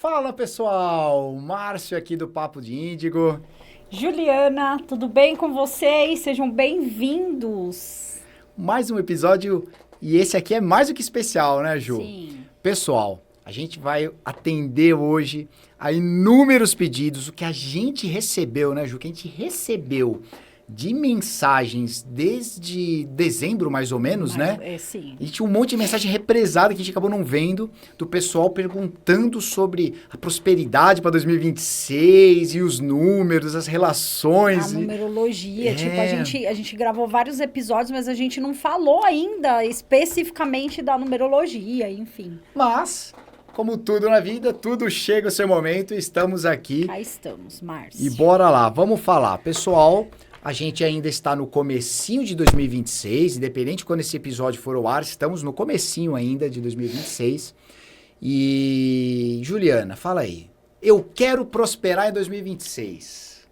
Fala pessoal, Márcio aqui do Papo de Índigo. Juliana, tudo bem com vocês? Sejam bem-vindos. Mais um episódio e esse aqui é mais do que especial, né, Ju? Sim. Pessoal, a gente vai atender hoje a inúmeros pedidos, o que a gente recebeu, né, Ju? Que a gente recebeu de mensagens desde dezembro, mais ou menos, né? Sim. E tinha um monte de mensagem represada que a gente acabou não vendo, do pessoal perguntando sobre a prosperidade para 2026 e os números, as relações. A numerologia, É. a gente gravou vários episódios, mas a gente não falou ainda especificamente da numerologia, enfim. Mas, como tudo na vida, tudo chega o seu momento, estamos aqui. Cá estamos, Márcio. E bora lá, vamos falar. Pessoal, a gente ainda está no comecinho de 2026, independente de quando esse episódio for ao ar, estamos no comecinho ainda de 2026. E, Juliana, fala aí. Eu quero prosperar em 2026.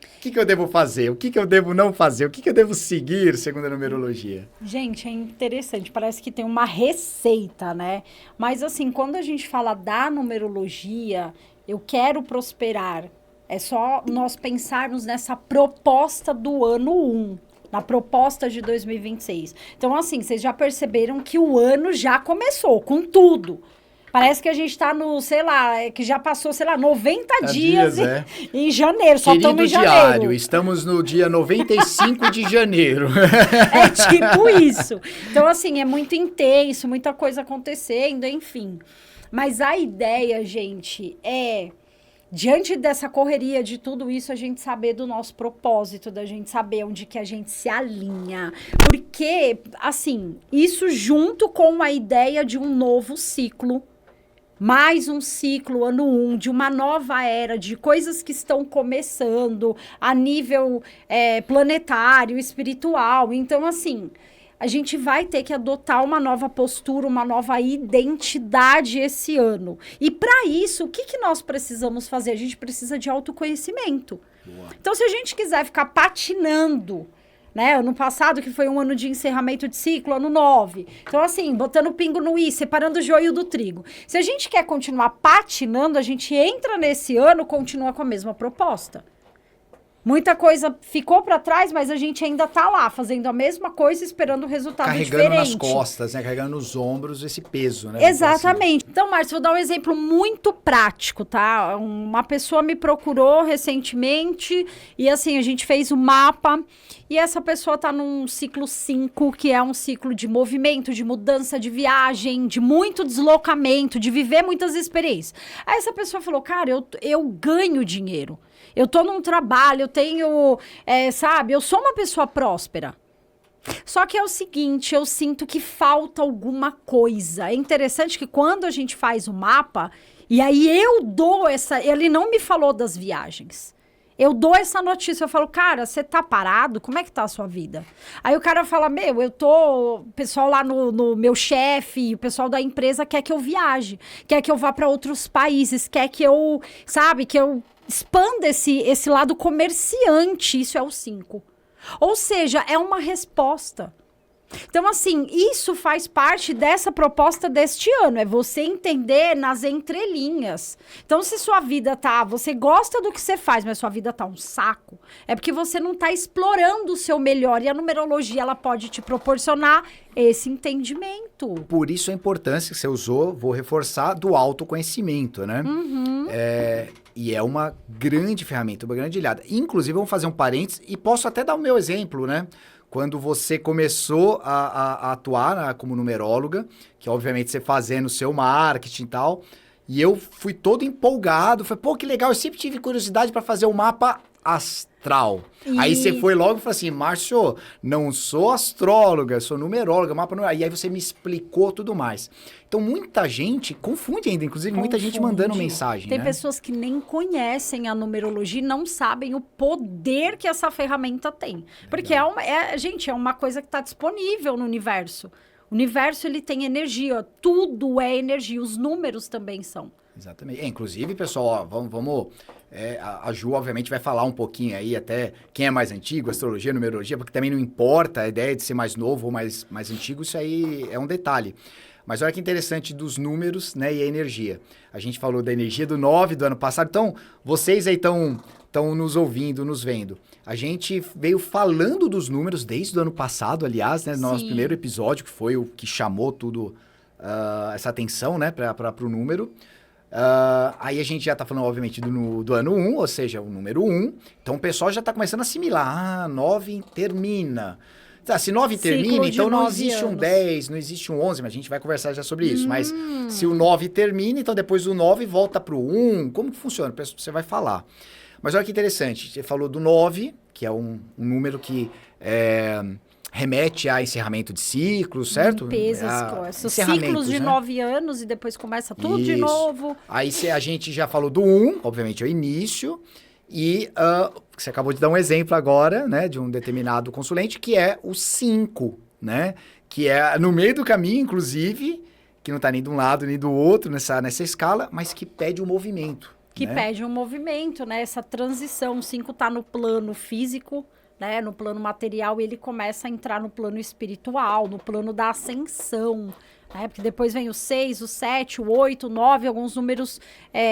O que eu devo fazer? O que eu devo não fazer? O que eu devo seguir, segundo a numerologia? Gente, é interessante, parece que tem uma receita, né? Mas assim, quando a gente fala da numerologia, eu quero prosperar, é só nós pensarmos nessa proposta do ano 1, na proposta de 2026. Então, assim, vocês já perceberam que o ano já começou com tudo. Parece que a gente tá no, sei lá, que já passou, sei lá, 90 dias em janeiro, só estamos em janeiro. Diário, estamos no dia 95 de janeiro. É tipo isso. Então, assim, é muito intenso, muita coisa acontecendo, enfim. Mas a ideia, gente, é, diante dessa correria de tudo isso, a gente saber do nosso propósito, da gente saber onde que a gente se alinha. Porque, assim, isso junto com a ideia de um novo ciclo, mais um ciclo, ano 1, de uma nova era, de coisas que estão começando a nível planetário, espiritual. Então, assim, a gente vai ter que adotar uma nova postura, uma nova identidade esse ano. E para isso, o que nós precisamos fazer? A gente precisa de autoconhecimento. Boa. Então, se a gente quiser ficar patinando, né? Ano passado, que foi um ano de encerramento de ciclo, ano 9. Então, assim, botando pingo no i, separando o joio do trigo. Se a gente quer continuar patinando, a gente entra nesse ano, continua com a mesma proposta. Muita coisa ficou para trás, mas a gente ainda tá lá, fazendo a mesma coisa, esperando um resultado Carregando diferente. nas costas, né? Carregando nos ombros esse peso, né? Exatamente. Então, Márcio, vou dar um exemplo muito prático, tá? Uma pessoa me procurou recentemente e, assim, a gente fez o mapa e essa pessoa tá num ciclo 5, que é um ciclo de movimento, de mudança de viagem, de muito deslocamento, de viver muitas experiências. Aí essa pessoa falou, cara, eu ganho dinheiro. Eu tô num trabalho, eu tenho, sabe, eu sou uma pessoa próspera. Só que é o seguinte, eu sinto que falta alguma coisa. É interessante que quando a gente faz o mapa, e aí eu dou ele não me falou das viagens. Eu dou essa notícia, eu falo, cara, você tá parado? Como é que tá a sua vida? Aí o cara fala, o pessoal lá no meu chefe, o pessoal da empresa quer que eu viaje, quer que eu vá para outros países, quer que eu, sabe, que eu expanda esse lado comerciante, isso é o 5. Ou seja, é uma resposta. Então, assim, isso faz parte dessa proposta deste ano, é você entender nas entrelinhas. Então, se sua vida você gosta do que você faz, mas sua vida tá um saco, é porque você não tá explorando o seu melhor, e a numerologia, ela pode te proporcionar esse entendimento. Por isso a importância que você usou, vou reforçar, do autoconhecimento, né? Uhum. E é uma grande ferramenta, uma grande ilhada. Inclusive, vamos fazer um parênteses, e posso até dar o meu exemplo, né? Quando você começou a atuar, né, como numeróloga, que obviamente você fazendo o seu marketing e tal, e eu fui todo empolgado, falei, pô, que legal, eu sempre tive curiosidade para fazer o mapa astral. Aí você foi logo e falou assim, Márcio, não sou astróloga, sou numeróloga, mapa numerólogo. E aí você me explicou tudo mais. Então muita gente confunde ainda, inclusive muita gente mandando mensagem, Tem né? pessoas que nem conhecem a numerologia e não sabem o poder que essa ferramenta tem. Porque gente, é uma coisa que está disponível no universo. O universo, ele tem energia, tudo é energia, os números também são. Exatamente. Inclusive, pessoal, ó, vamos A Ju, obviamente, vai falar um pouquinho aí, até quem é mais antigo, astrologia, numerologia, porque também não importa a ideia de ser mais novo ou mais antigo, isso aí é um detalhe. Mas olha que interessante dos números, né, e a energia. A gente falou da energia do 9 do ano passado, então vocês aí estão nos ouvindo, nos vendo. A gente veio falando dos números desde o ano passado, aliás, né, no nosso primeiro episódio, que foi o que chamou tudo, essa atenção, né, para o número. Aí a gente já tá falando, obviamente, do ano 1, ou seja, o número 1. Então o pessoal já tá começando a assimilar. 9 termina. Tá, se 9 termina, então não existe um 10, não existe um 11, mas a gente vai conversar já sobre isso. Mas se o 9 termina, então depois o 9 volta pro 1. Como que funciona? Você vai falar. Mas olha que interessante. Você falou do 9, que é um número que remete a encerramento de ciclos, certo? Limpezas, ciclos de 9 anos e depois começa tudo de novo. Aí a gente já falou do 1, obviamente é o início, e você acabou de dar um exemplo agora, né, de um determinado consulente, que é o 5, né? Que é no meio do caminho, inclusive, que não está nem de um lado nem do outro nessa escala, mas que pede um movimento. Que pede um movimento, né? Essa transição. O 5 está no plano físico, né, no plano material, ele começa a entrar no plano espiritual, no plano da ascensão, né, porque depois vem o 6, o 7, o 8, o 9, alguns números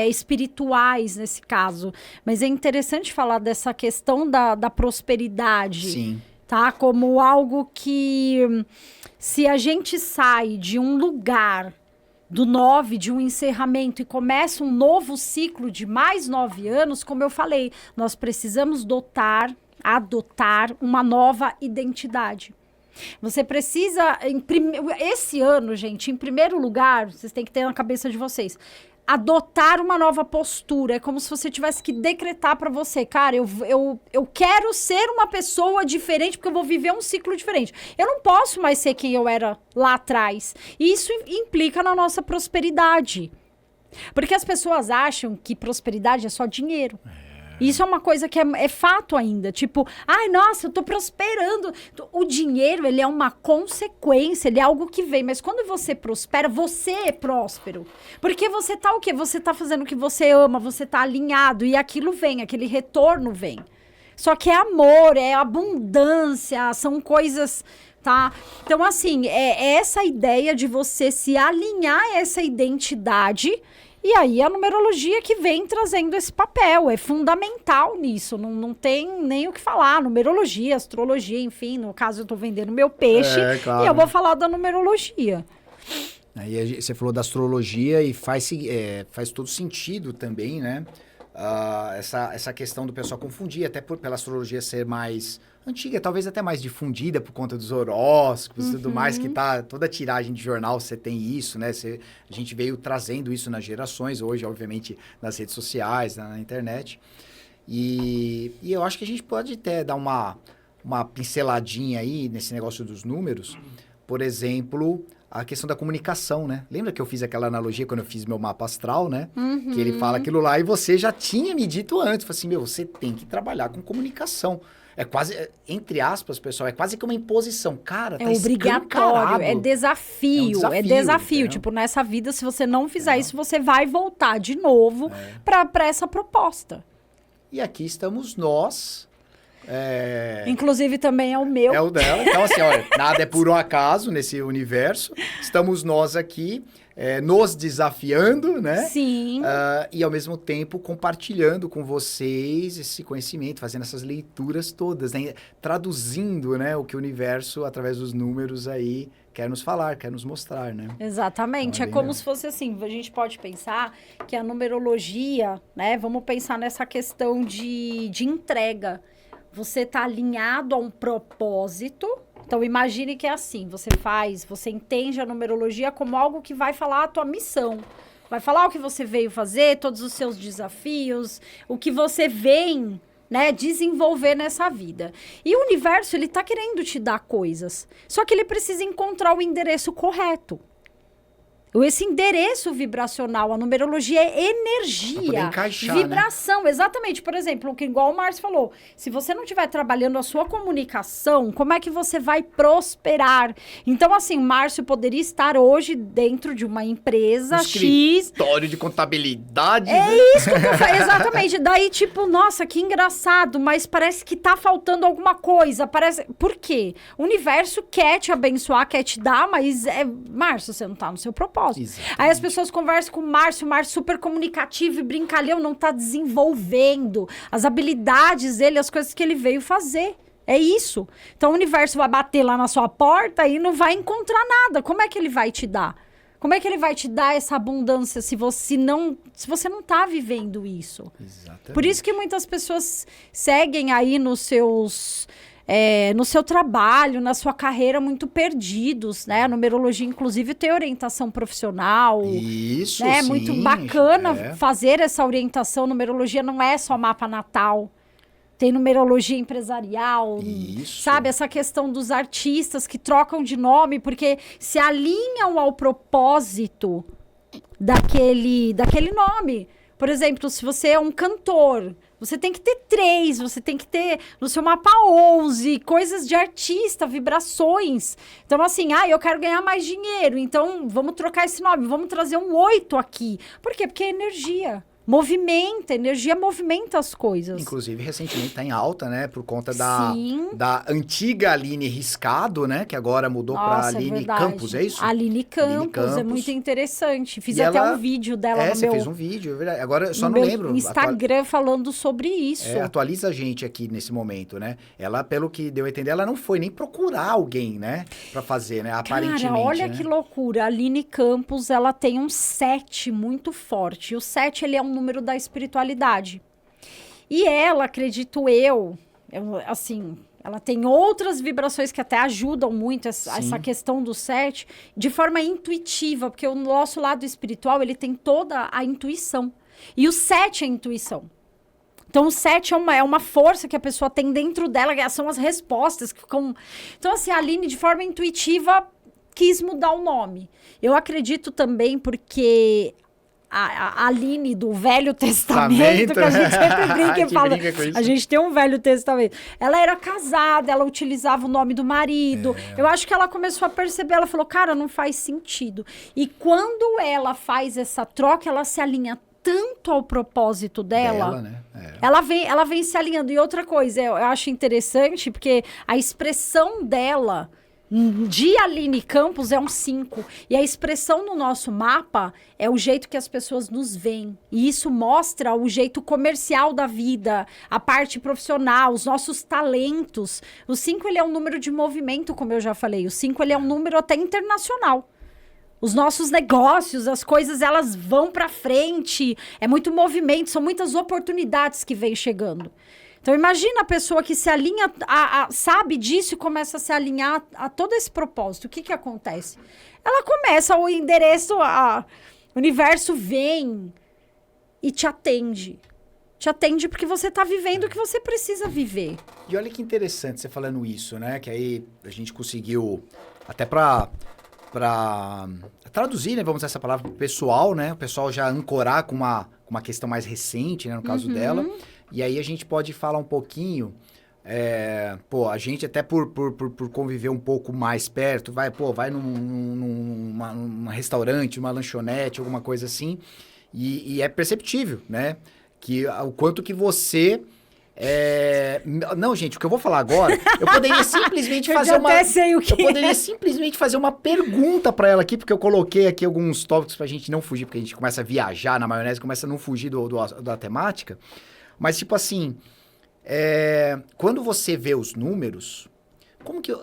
espirituais nesse caso. Mas é interessante falar dessa questão da prosperidade. Sim. Tá? Como algo que, se a gente sai de um lugar do 9, de um encerramento, e começa um novo ciclo de mais 9 anos, como eu falei, nós precisamos adotar uma nova identidade. Você precisa, esse ano, gente, em primeiro lugar, vocês têm que ter na cabeça de vocês, adotar uma nova postura. É como se você tivesse que decretar para você, cara, eu quero ser uma pessoa diferente, porque eu vou viver um ciclo diferente. Eu não posso mais ser quem eu era lá atrás. E isso implica na nossa prosperidade. Porque as pessoas acham que prosperidade é só dinheiro. Isso é uma coisa que é fato ainda. Tipo, ai, nossa, eu tô prosperando. O dinheiro, ele é uma consequência, ele é algo que vem. Mas quando você prospera, você é próspero. Porque você tá o quê? Você tá fazendo o que você ama, você tá alinhado. E aquilo vem, aquele retorno vem. Só que é amor, é abundância, são coisas, tá? Então, assim, é essa ideia de você se alinhar a essa identidade. E aí a numerologia que vem trazendo esse papel, é fundamental nisso, não tem nem o que falar, numerologia, astrologia, enfim, no caso eu estou vendendo meu peixe, claro. E eu vou falar da numerologia. Aí você falou da astrologia e faz todo sentido também, né? Essa questão do pessoal confundir, até pela astrologia ser mais antiga, talvez até mais difundida por conta dos horóscopos e tudo mais, que tá toda tiragem de jornal, você tem isso, né? A gente veio trazendo isso nas gerações, hoje, obviamente, nas redes sociais, na internet. E eu acho que a gente pode até dar uma pinceladinha aí nesse negócio dos números. Por exemplo, a questão da comunicação, né? Lembra que eu fiz aquela analogia quando eu fiz meu mapa astral, né? Que ele fala aquilo lá e você já tinha me dito antes. Falei assim, você tem que trabalhar com comunicação. É quase, entre aspas, pessoal, é quase que uma imposição. Cara, tá obrigatório, é desafio. É desafio. Tipo, nessa vida, se você não fizer isso, você vai voltar de novo para essa proposta. E aqui estamos nós... Inclusive também é o meu. É o dela. Então, assim, olha, nada é por um acaso nesse universo. Estamos nós aqui nos desafiando, né? Sim. E ao mesmo tempo compartilhando com vocês esse conhecimento, fazendo essas leituras todas, né? Traduzindo, né, o que o universo, através dos números aí, quer nos falar, quer nos mostrar, né? Exatamente. Então, é como se fosse assim, a gente pode pensar que a numerologia, né? Vamos pensar nessa questão de entrega. Você está alinhado a um propósito. Então, imagine que é assim, você entende a numerologia como algo que vai falar a tua missão. Vai falar o que você veio fazer, todos os seus desafios, o que você vem, né, desenvolver nessa vida. E o universo, ele tá querendo te dar coisas. Só que ele precisa encontrar o endereço correto. esse endereço vibracional. A numerologia é energia, poder encaixar, vibração, né? Exatamente. Por exemplo, igual o Márcio falou, se você não estiver trabalhando a sua comunicação, como é que você vai prosperar? Então, assim, o Márcio poderia estar hoje dentro de uma empresa X. Escritório de contabilidade. É isso que eu tô falando, exatamente. Daí, tipo, nossa, que engraçado, mas parece que tá faltando alguma coisa. Por quê? O universo quer te abençoar, quer te dar, mas, Márcio, você não tá no seu propósito. Exatamente. Aí as pessoas conversam com o Márcio super comunicativo e brincalhão, não tá desenvolvendo as habilidades dele, as coisas que ele veio fazer. É isso. Então o universo vai bater lá na sua porta e não vai encontrar nada. Como é que ele vai te dar? Como é que ele vai te dar essa abundância se você não tá vivendo isso? Exatamente. Por isso que muitas pessoas seguem aí no seu trabalho, na sua carreira, muito perdidos, né? A numerologia, inclusive, tem orientação profissional. Isso, né? É sim. muito bacana fazer essa orientação. Numerologia não é só mapa natal. Tem numerologia empresarial, Isso. sabe? Essa questão dos artistas que trocam de nome porque se alinham ao propósito daquele nome. Por exemplo, se você é um cantor, você tem que ter 3, você tem que ter no seu mapa 11, coisas de artista, vibrações. Então, assim, eu quero ganhar mais dinheiro, então vamos trocar esse nome, vamos trazer um 8 aqui. Por quê? Porque é energia. Energia movimenta as coisas. Inclusive, recentemente está em alta, né? Por conta da antiga Aline Riscado, né? Que agora mudou para Aline Campos, é isso? Aline Campos, é muito interessante. Fiz até um vídeo dela no você meu... fez um vídeo, é verdade. Agora eu só não lembro. Instagram falando sobre isso. Atualiza a gente aqui nesse momento, né? Ela, pelo que deu a entender, ela não foi nem procurar alguém, né? Para fazer, né? Aparentemente, cara, olha né? que loucura. A Aline Campos, ela tem um 7 muito forte. E o 7, ele é um número da espiritualidade. E ela, acredito eu, assim, ela tem outras vibrações que até ajudam muito essa questão do 7, de forma intuitiva, porque o nosso lado espiritual, ele tem toda a intuição. E o 7 é a intuição. Então, o 7 é uma força que a pessoa tem dentro dela, são as respostas que ficam... Então, assim, a Aline, de forma intuitiva, quis mudar o nome. Eu acredito também porque... A Aline do Velho Testamento, que a gente sempre brinca e fala, a gente tem um Velho Testamento. Ela era casada, ela utilizava o nome do marido. Eu acho que ela começou a perceber, ela falou, cara, não faz sentido. E quando ela faz essa troca, ela se alinha tanto ao propósito dela, né? Ela vem se alinhando. E outra coisa, eu acho interessante, porque a expressão dela... de Aline Campos é um 5. E a expressão no nosso mapa é o jeito que as pessoas nos veem. E isso mostra o jeito comercial da vida, a parte profissional, os nossos talentos. O 5, ele é um número de movimento, como eu já falei. O 5, ele é um número até internacional. Os nossos negócios, as coisas, elas vão para frente. É muito movimento, são muitas oportunidades que vêm chegando. Então, imagina a pessoa que se alinha, sabe disso e começa a se alinhar a todo esse propósito. O que acontece? Ela começa, o endereço, o universo vem e te atende. Te atende porque você está vivendo o que você precisa viver. E olha que interessante você falando isso, né? Que aí a gente conseguiu, até para traduzir, né? Vamos usar essa palavra pro pessoal, né? O pessoal já ancorar com uma questão mais recente, né? No caso dela. E aí a gente pode falar um pouquinho, a gente até por conviver um pouco mais perto, vai num restaurante, uma lanchonete, alguma coisa assim, e é perceptível, né? Que o quanto que você... Não, gente, o que eu vou falar agora, eu poderia simplesmente fazer uma pergunta para ela aqui, porque eu coloquei aqui alguns tópicos pra gente não fugir, porque a gente começa a viajar na maionese, começa a não fugir da temática. Mas, tipo assim, quando você vê os números, como que...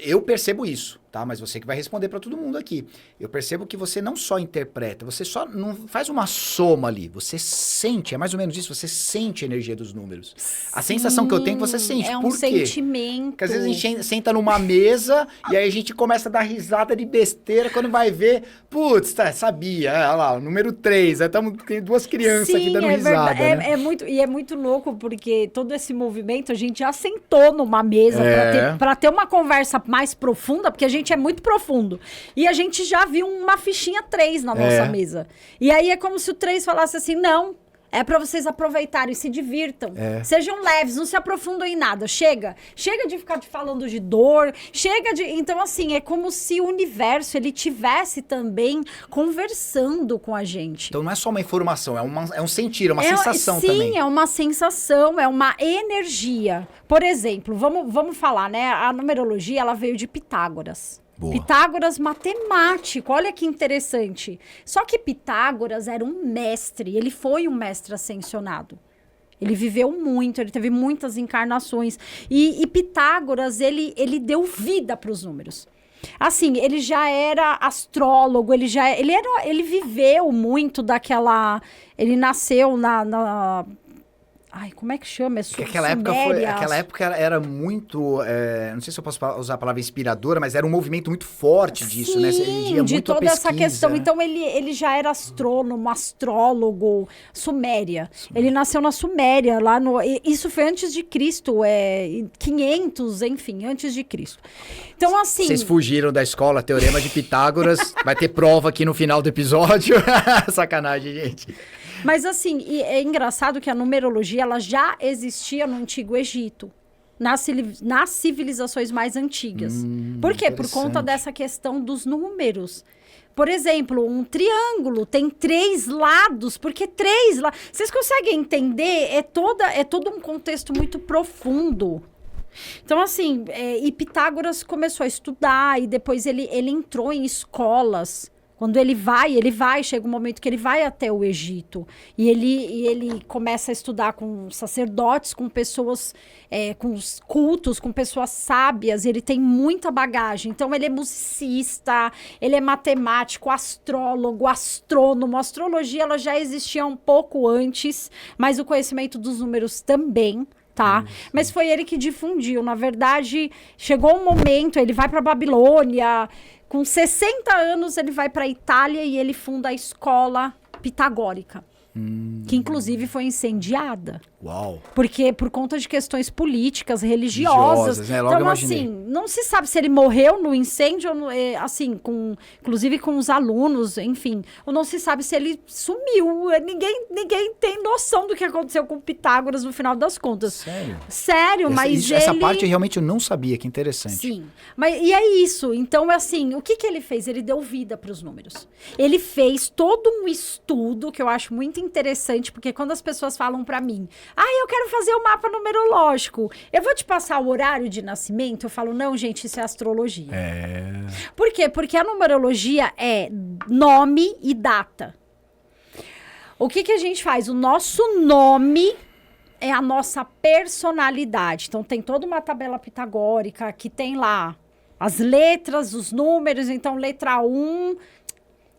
eu percebo isso, tá? Mas você que vai responder para todo mundo aqui. Eu percebo que você não só interpreta, você só não faz uma soma ali. Você sente, é mais ou menos isso, você sente a energia dos números. A sensação que eu tenho, você sente. É um Por quê? sentimento. Porque às vezes a gente senta numa mesa e aí a gente começa a dar risada de besteira quando vai ver, putz, sabia, olha lá, o número 3, tem 2 crianças aqui dando risada. Né? É muito louco, porque todo esse movimento, a gente já sentou numa mesa para ter uma conversa mais profunda, porque a gente gente é muito profundo. E a gente já viu uma fichinha 3 na nossa mesa. E aí é como se o 3 falasse assim, não... É pra vocês aproveitarem, se divirtam. Sejam leves, não se aprofundam em nada. Chega de ficar falando de dor. Então, assim, é como se o universo, ele tivesse também conversando com a gente. Então, não é só uma informação, é um sentir, é uma sensação também. Sim, é uma sensação, é uma energia. Por exemplo, vamos falar, né? A numerologia, ela veio de Pitágoras. Boa. Pitágoras matemático, olha que interessante. Só que Pitágoras era um mestre, ele foi um mestre ascensionado. Ele viveu muito, ele teve muitas encarnações. E Pitágoras, ele deu vida para os números. Assim, ele já era astrólogo, ele viveu muito daquela... Ele nasceu Ai, como é que chama? Aquela época era muito... não sei se eu posso usar a palavra inspiradora, mas era um movimento muito forte disso, né? Sim, de toda essa questão. Então, ele já era astrônomo, astrólogo, Suméria. Ele nasceu na Suméria, lá no... Isso foi antes de Cristo, 500, enfim, antes de Cristo. Então, assim... Vocês fugiram da escola, Teorema de Pitágoras. Vai ter prova aqui no final do episódio. Sacanagem, gente. Mas assim, é engraçado que a numerologia ela já existia no Antigo Egito, nas civilizações mais antigas. Por quê? Por conta dessa questão dos números. Por exemplo, um triângulo tem 3 lados, porque 3 lados... Vocês conseguem entender? É todo um contexto muito profundo. Então, assim, e Pitágoras começou a estudar e depois ele entrou em escolas. Quando ele vai, chega um momento que ele vai até o Egito. E ele começa a estudar com sacerdotes, com pessoas, com os cultos, com pessoas sábias. Ele tem muita bagagem. Então, ele é musicista, ele é matemático, astrólogo, astrônomo. A astrologia ela já existia um pouco antes, mas o conhecimento dos números também. Tá? Mas foi ele que difundiu. Na verdade, chegou um momento, ele vai para Babilônia... Com 60 anos, ele vai para a Itália e ele funda a escola pitagórica, que inclusive foi incendiada. Uau! Porque por conta de questões políticas, religiosas. Né? Logo então, assim, não se sabe se ele morreu no incêndio, assim, inclusive com os alunos, enfim. Ou não se sabe se ele sumiu. Ninguém tem noção do que aconteceu com Pitágoras no final das contas. Sério, mas essa parte realmente eu não sabia, que interessante. Sim, e é isso. Então, assim, o que ele fez? Ele deu vida para os números. Ele fez todo um estudo que eu acho muito interessante, porque quando as pessoas falam para mim... eu quero fazer o mapa numerológico. Eu vou te passar o horário de nascimento? Eu falo, não, gente, isso é astrologia. Por quê? Porque a numerologia é nome e data. O que a gente faz? O nosso nome é a nossa personalidade. Então, tem toda uma tabela pitagórica que tem lá as letras, os números. Então, letra 1...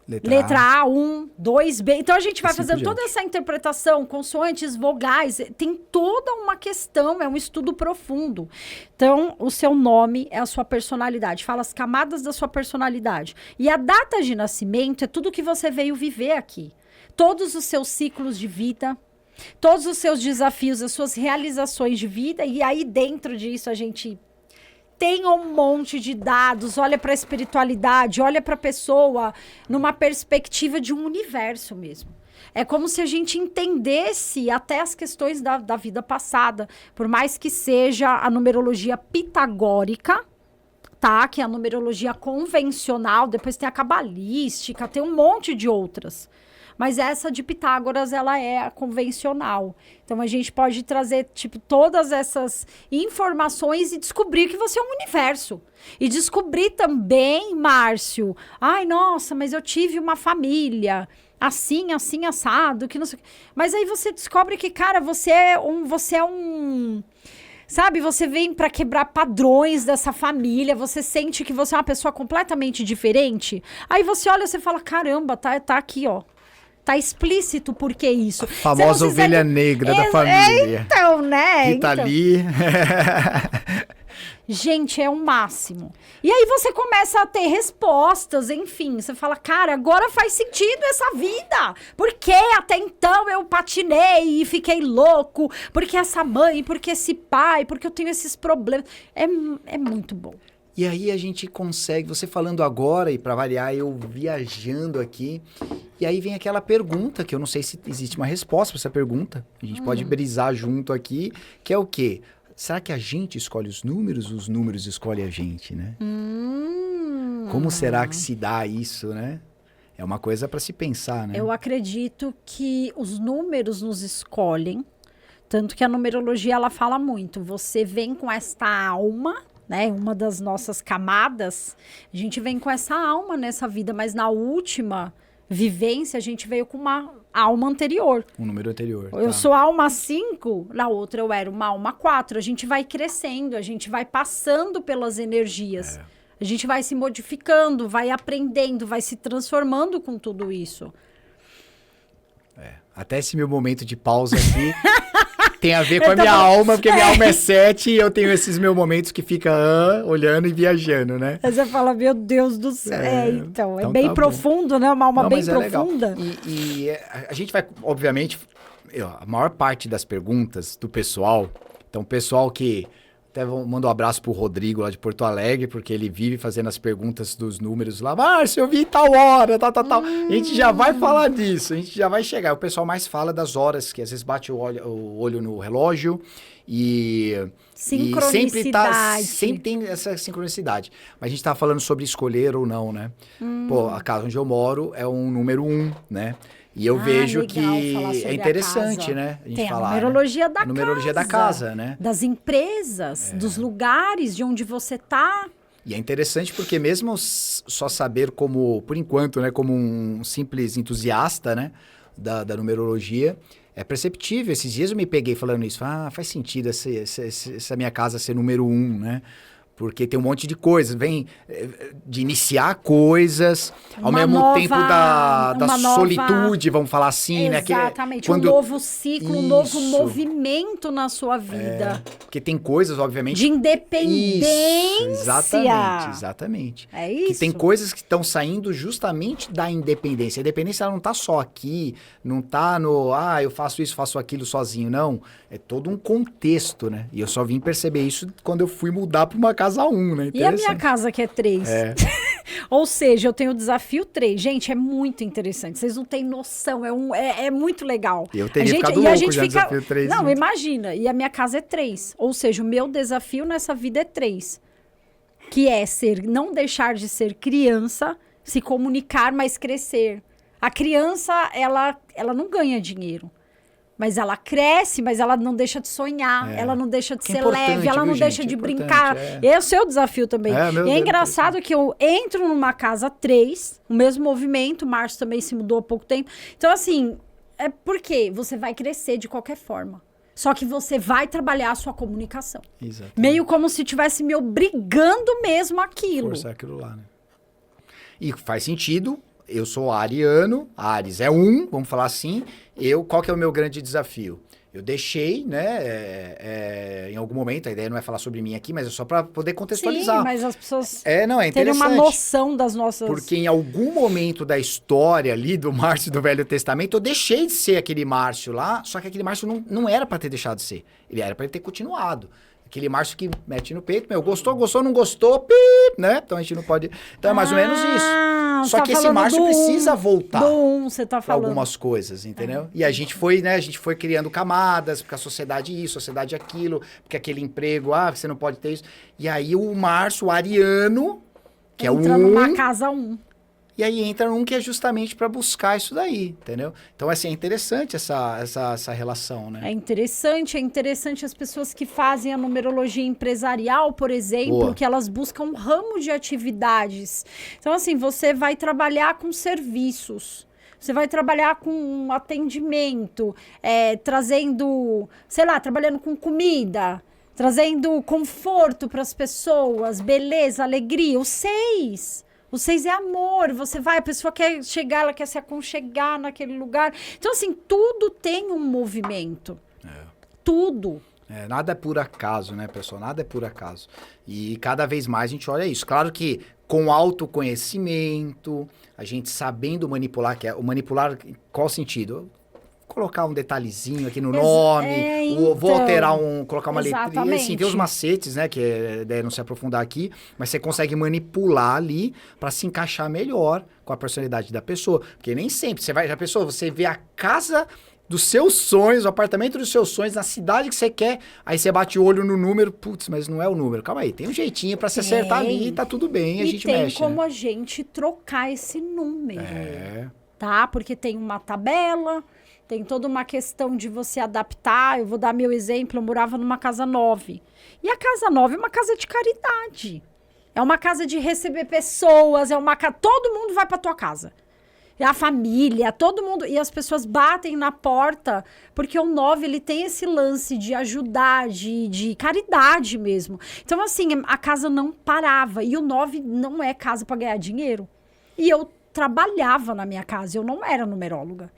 Letra A, 1, 2, B. Então, a gente vai fazendo toda essa interpretação, consoantes, vogais. Tem toda uma questão, é um estudo profundo. Então, o seu nome é a sua personalidade. Fala as camadas da sua personalidade. E a data de nascimento é tudo que você veio viver aqui. Todos os seus ciclos de vida, todos os seus desafios, as suas realizações de vida. E aí, dentro disso, a gente... tem um monte de dados, olha para a espiritualidade, olha para a pessoa numa perspectiva de um universo mesmo. É como se a gente entendesse até as questões da vida passada, por mais que seja a numerologia pitagórica, tá? Que é a numerologia convencional, depois tem a cabalística, tem um monte de outras. Mas essa de Pitágoras, ela é a convencional. Então, a gente pode trazer, todas essas informações e descobrir que você é um universo. E descobrir também, Márcio, nossa, mas eu tive uma família assim, assado, que não sei... Mas aí você descobre que, cara, você é um... Sabe, você vem para quebrar padrões dessa família, você sente que você é uma pessoa completamente diferente. Aí você olha e você fala, caramba, tá aqui, ó. Tá explícito por que isso. A famosa ovelha negra da família. Então, né? Que tá ali. Gente, é o máximo. E aí você começa a ter respostas, enfim. Você fala, cara, agora faz sentido essa vida. Porque até então eu patinei e fiquei louco. Porque essa mãe, porque esse pai, porque eu tenho esses problemas. É muito bom. E aí a gente consegue, você falando agora, e para variar, eu viajando aqui, e aí vem aquela pergunta, que eu não sei se existe uma resposta para essa pergunta, a gente pode brisar junto aqui, que é o quê? Será que a gente escolhe os números escolhem a gente, né? Como será que se dá isso, né? É uma coisa para se pensar, né? Eu acredito que os números nos escolhem, tanto que a numerologia ela fala muito. Você vem com esta alma, né? Uma das nossas camadas, a gente vem com essa alma nessa vida, mas na última vivência a gente veio com uma alma anterior. Um número anterior. Eu sou alma 5, na outra eu era uma alma 4. A gente vai crescendo, a gente vai passando pelas energias. A gente vai se modificando, vai aprendendo, vai se transformando com tudo isso. Até esse meu momento de pausa aqui tem a ver com a minha alma, porque minha alma é 7 e eu tenho esses meus momentos que fica olhando e viajando, né? Aí você fala, meu Deus do céu. Então é bem tá profundo, né? Uma alma Não, bem mas profunda. E a gente vai, obviamente, a maior parte das perguntas do pessoal, então o pessoal que... Até mando um abraço pro Rodrigo lá de Porto Alegre, porque ele vive fazendo as perguntas dos números lá. Márcio, eu vi tal hora, tal. A gente já vai falar disso, a gente já vai chegar. O pessoal mais fala das horas, que às vezes bate o olho no relógio e sempre tem essa sincronicidade. Mas a gente tá falando sobre escolher ou não, né? Pô, a casa onde eu moro é um número 1, né? E eu vejo que é interessante, né? A gente tem falar, a numerologia da casa. A numerologia da casa, né? Das empresas, dos lugares de onde você tá. E é interessante porque mesmo só saber como, por enquanto, né? Como um simples entusiasta, né? Da numerologia, é perceptível. Esses dias eu me peguei falando isso. Faz sentido essa minha casa ser número 1, né? Porque tem um monte de coisas, vem de iniciar coisas, ao mesmo tempo da solitude, vamos falar assim, né? Exatamente, um novo ciclo, um novo movimento na sua vida. Porque tem coisas, obviamente... De independência. Exatamente. É isso. Que tem coisas que estão saindo justamente da independência. A independência ela não está só aqui, não está no... eu faço isso, faço aquilo sozinho, não. É todo um contexto, né? E eu só vim perceber isso quando eu fui mudar para uma casa 1, né? E a minha casa que é 3? Ou seja, eu tenho o desafio 3. Gente, é muito interessante. Vocês não têm noção. É muito legal. Eu teria ficado louco já desafio 3. Não, imagina. E a minha casa é 3. Ou seja, o meu desafio nessa vida é 3. Que é não deixar de ser criança, se comunicar, mas crescer. A criança, ela não ganha dinheiro. Mas ela cresce, mas ela não deixa de sonhar, ela não deixa de ser leve, ela não deixa de brincar. Esse é o seu desafio também. E é engraçado que eu entro numa casa 3, o mesmo movimento, o Márcio também se mudou há pouco tempo. Então, assim, é porque você vai crescer de qualquer forma. Só que você vai trabalhar a sua comunicação. Exatamente. Meio como se estivesse me obrigando mesmo aquilo. Forçar aquilo lá, né? E faz sentido. Eu sou ariano, Áries é 1, vamos falar assim. Qual que é o meu grande desafio? Eu deixei, né, em algum momento, a ideia não é falar sobre mim aqui, mas é só para poder contextualizar. Sim, mas as pessoas é interessante. terem uma noção das nossas... Porque em algum momento da história ali do Márcio do Velho Testamento, eu deixei de ser aquele Márcio lá, só que aquele Márcio não era para ter deixado de ser. Ele era para ele ter continuado. Aquele Márcio que mete no peito, gostou, não gostou, pip, né? Então a gente não pode... Então é mais ou menos isso. Só que esse Márcio precisa voltar você tá para falando. algumas coisas, entendeu? E a gente foi, né? A gente foi criando camadas, porque a sociedade isso, a sociedade aquilo, porque aquele emprego, você não pode ter isso. E aí o Márcio, o ariano, que entra é numa casa 1. E aí entra um que é justamente para buscar isso daí, entendeu? Então, assim, é interessante essa relação, né? É interessante as pessoas que fazem a numerologia empresarial, por exemplo, que elas buscam um ramo de atividades. Então, assim, você vai trabalhar com serviços. Você vai trabalhar com atendimento, trazendo, trabalhando com comida, trazendo conforto para as pessoas, beleza, alegria. O 6 é amor, a pessoa quer chegar, ela quer se aconchegar naquele lugar. Então, assim, tudo tem um movimento. Tudo. Nada é por acaso, né, pessoal? Nada é por acaso. E cada vez mais a gente olha isso. Claro que com autoconhecimento, a gente sabendo manipular, o manipular, qual sentido? colocar um detalhezinho aqui no nome, vou alterar colocar uma letrinha, assim, tem os macetes, né, que é ideia não se aprofundar aqui, mas você consegue manipular ali para se encaixar melhor com a personalidade da pessoa, porque nem sempre, você vê a casa dos seus sonhos, o apartamento dos seus sonhos, na cidade que você quer, aí você bate o olho no número, putz, mas não é o número. Calma aí, tem um jeitinho pra se acertar ali, tá tudo bem, a gente mexe. E tem como a gente trocar esse número, tá? Porque tem uma tabela, tem toda uma questão de você adaptar. Eu vou dar meu exemplo, eu morava numa casa 9. E a casa 9 é uma casa de caridade. É uma casa de receber pessoas, todo mundo vai pra tua casa. A família, todo mundo, e as pessoas batem na porta, porque o 9, ele tem esse lance de ajudar, de caridade mesmo. Então, assim, a casa não parava, e o 9 não é casa para ganhar dinheiro. E eu trabalhava na minha casa, eu não era numeróloga.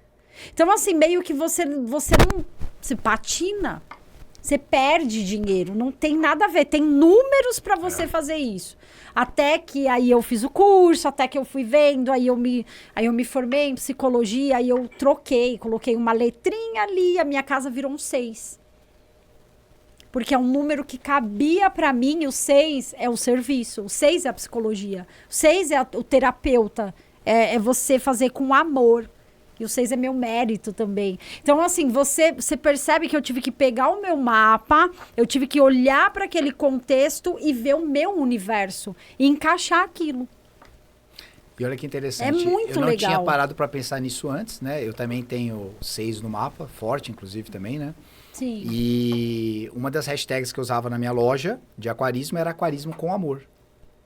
Então, assim, meio que você não se patina, você perde dinheiro, não tem nada a ver, tem números para você fazer isso. Até que aí eu fiz o curso, até que eu fui vendo, aí eu me formei em psicologia, aí eu coloquei uma letrinha ali, a minha casa virou um 6. Porque é um número que cabia para mim, e o 6 é o serviço, o 6 é a psicologia, o 6 é o terapeuta, é você fazer com amor. E o 6 é meu mérito também. Então, assim, você percebe que eu tive que pegar o meu mapa, eu tive que olhar para aquele contexto e ver o meu universo e encaixar aquilo. E olha que interessante. É muito legal. Eu não tinha parado para pensar nisso antes, né? Eu também tenho 6 no mapa, forte, inclusive, também, né? Sim. E uma das hashtags que eu usava na minha loja de aquarismo era aquarismo com amor.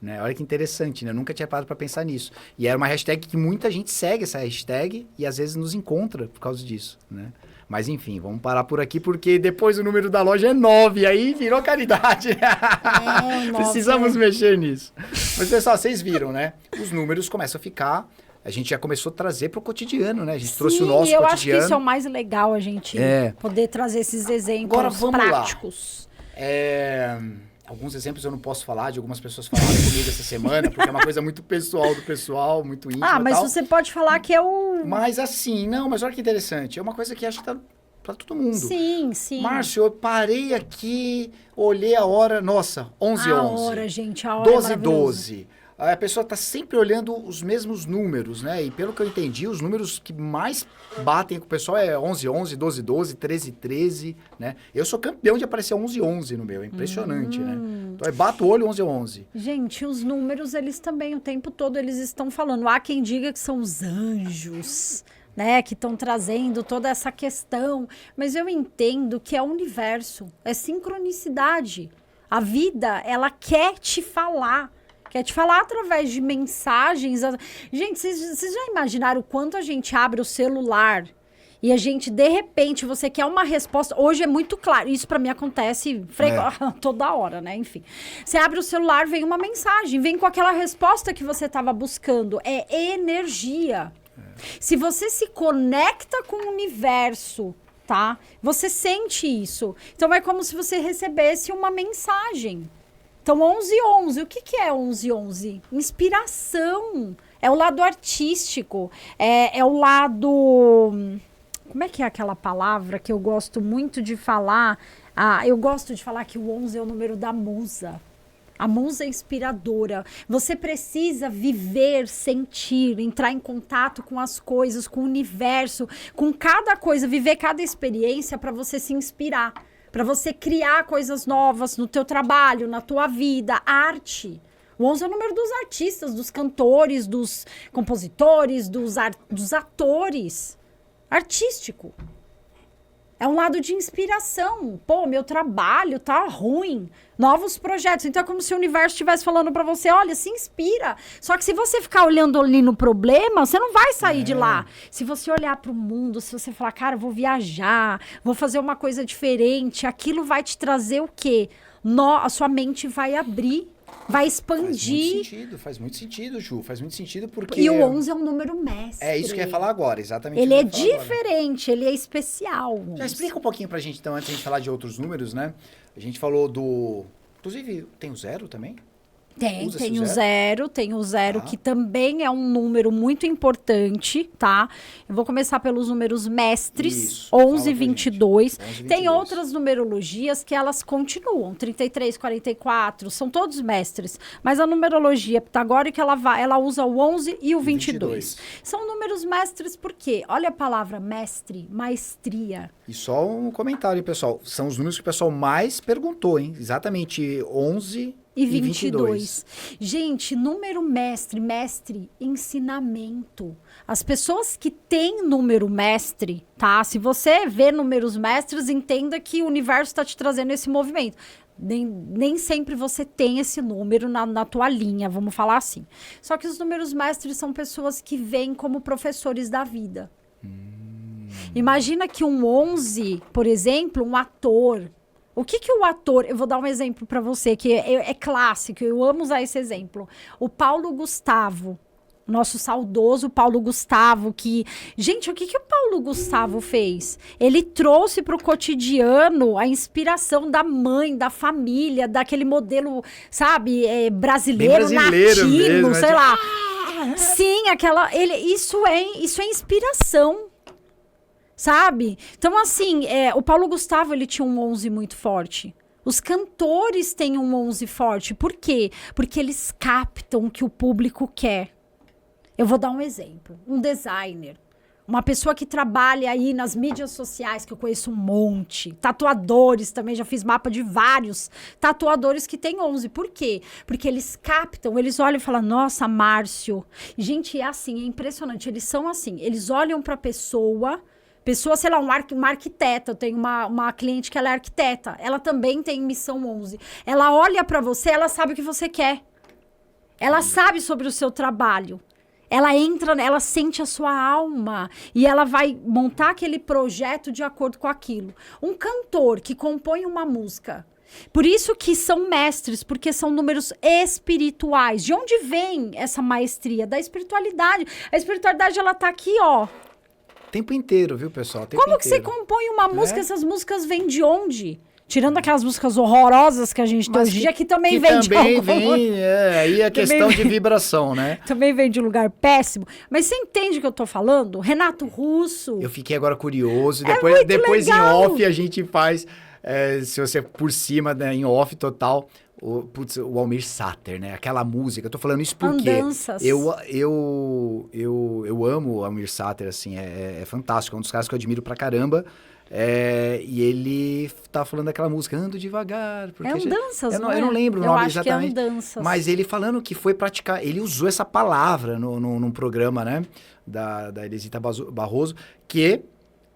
Né? Olha que interessante, né? Eu nunca tinha parado para pensar nisso. E era uma hashtag que muita gente segue essa hashtag e às vezes nos encontra por causa disso, né? Mas enfim, vamos parar por aqui porque depois o número da loja é 9, aí virou caridade. Precisamos mexer nisso. Mas pessoal, vocês viram, né? Os números começam a ficar... A gente já começou a trazer para o cotidiano, né? A gente trouxe o nosso cotidiano. Eu acho que isso é o mais legal, a gente poder trazer esses exemplos agora, vamos práticos. Lá. Alguns exemplos eu não posso falar, de algumas pessoas falaram comigo essa semana, porque é uma coisa muito pessoal do pessoal, muito íntima. Mas você pode falar que é o... Mas assim, mas olha que interessante, é uma coisa que acho que tá pra todo mundo. Sim, sim. Márcio, eu parei aqui, olhei a hora, nossa, 11h11. A hora, gente, a hora 12h12. A pessoa está sempre olhando os mesmos números, né? E pelo que eu entendi, os números que mais batem com o pessoal é 11h11, 12h12, 13h13, né? Eu sou campeão de aparecer 11h11 no meu, é impressionante, né? Então, eu bato o olho 11h11. Gente, os números, eles também, o tempo todo, eles estão falando. Há quem diga que são os anjos, né? Que estão trazendo toda essa questão. Mas eu entendo que é o universo, é sincronicidade. A vida, ela quer te falar. Quer te falar através de mensagens. Gente, vocês já imaginaram o quanto a gente abre o celular e a gente, de repente, você quer uma resposta. Hoje é muito claro. Isso pra mim acontece toda hora, né? Enfim. Você abre o celular, vem uma mensagem, vem com aquela resposta que você estava buscando. É energia. Se você se conecta com o universo, tá? Você sente isso. Então é como se você recebesse uma mensagem. Então, 11h11, o que é 11h11? Inspiração, é o lado artístico, é o lado... Como é que é aquela palavra que eu gosto muito de falar? Eu gosto de falar que o 11 é o número da musa. A musa é inspiradora. Você precisa viver, sentir, entrar em contato com as coisas, com o universo, com cada coisa, viver cada experiência para você se inspirar. Para você criar coisas novas no teu trabalho, na tua vida, arte. O 11 é o número dos artistas, dos cantores, dos compositores, dos atores. Artístico. É um lado de inspiração. Pô, meu trabalho tá ruim. Novos projetos. Então é como se o universo estivesse falando pra você, olha, se inspira. Só que se você ficar olhando ali no problema, você não vai sair de lá. Se você olhar pro mundo, se você falar, cara, eu vou viajar, vou fazer uma coisa diferente, aquilo vai te trazer o quê? A sua mente vai abrir, vai expandir. Faz muito sentido, Ju. Faz muito sentido porque... E o 11 é um número mestre. É isso que eu ia falar agora, exatamente. Ele é diferente, ele é especial. Já explica um pouquinho pra gente, então, antes de a gente falar de outros números, né? A gente falou do... Inclusive, tem o 0 também? Tem o zero, que também é um número muito importante, tá? Eu vou começar pelos números mestres, Isso, 11 e 22. 11 e 22. Tem outras numerologias que elas continuam, 33, 44, são todos mestres. Mas a numerologia pitagórica, ela usa o 11 e o 22. São números mestres por quê? Olha a palavra mestre, maestria. E só um comentário, pessoal. São os números que o pessoal mais perguntou, hein? Exatamente 11 e 22. Gente, número mestre, ensinamento. As pessoas que têm número mestre, tá? Se você vê números mestres, entenda que o universo está te trazendo esse movimento. Nem sempre você tem esse número na tua linha, vamos falar assim. Só que os números mestres são pessoas que vêm como professores da vida. Imagina que um 11, por exemplo, um ator... O que o ator... Eu vou dar um exemplo para você, que é clássico, eu amo usar esse exemplo. O Paulo Gustavo, nosso saudoso Paulo Gustavo, que... Gente, o que o Paulo Gustavo fez? Ele trouxe para o cotidiano a inspiração da mãe, da família, daquele modelo, sabe, brasileiro nativo, mesmo, sei lá. Sim, isso é inspiração. Sabe? Então, assim, o Paulo Gustavo, ele tinha um 11 muito forte. Os cantores têm um 11 forte. Por quê? Porque eles captam o que o público quer. Eu vou dar um exemplo. Um designer. Uma pessoa que trabalha aí nas mídias sociais, que eu conheço um monte. Tatuadores também, já fiz mapa de vários tatuadores que têm 11. Por quê? Porque eles captam, eles olham e falam, nossa, Márcio. Gente, é assim, é impressionante. Eles são assim, eles olham para a pessoa, sei lá, uma arquiteta. Eu tenho uma cliente que ela é arquiteta. Ela também tem missão 11. Ela olha para você, ela sabe o que você quer. Ela sabe sobre o seu trabalho. Ela entra, ela sente a sua alma. E ela vai montar aquele projeto de acordo com aquilo. Um cantor que compõe uma música. Por isso que são mestres, porque são números espirituais. De onde vem essa maestria? Da espiritualidade. A espiritualidade, ela tá aqui, ó. Tempo inteiro, viu, pessoal? Como que você compõe uma música? Essas músicas vêm de onde? Tirando aquelas músicas horrorosas que a gente tem hoje em dia, que também vem de também vem, aí é questão de vibração, né? Também vem de lugar péssimo. Mas você entende o que eu tô falando? Renato Russo. Eu fiquei agora curioso. Depois em off a gente faz, se você por cima, né, em off total... O Almir Sater, né? Aquela música. Eu tô falando isso porque Andanças. eu amo o Almir Sater, assim, é fantástico. É um dos caras que eu admiro pra caramba. E ele tá falando daquela música, Ando Devagar. Porque Andanças, eu não lembro o nome exatamente. Que é Andanças. Mas ele falando que foi praticar, ele usou essa palavra num programa, né? Da Elisita Barroso, que...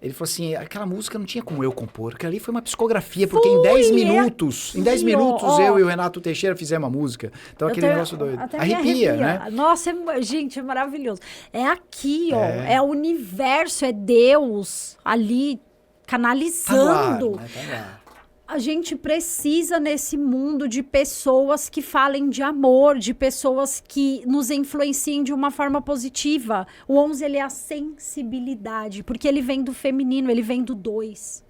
Ele falou assim, aquela música não tinha como eu compor, porque ali foi uma psicografia, porque em 10 minutos, eu e o Renato Teixeira fizemos a música. Então aquele negócio doido. Arrepia, né? Nossa, gente, é maravilhoso. É aqui, ó, é o universo, é Deus ali canalizando. Tá no ar. A gente precisa nesse mundo de pessoas que falem de amor, de pessoas que nos influenciem de uma forma positiva. O 11, ele é a sensibilidade, porque ele vem do feminino, ele vem do 2.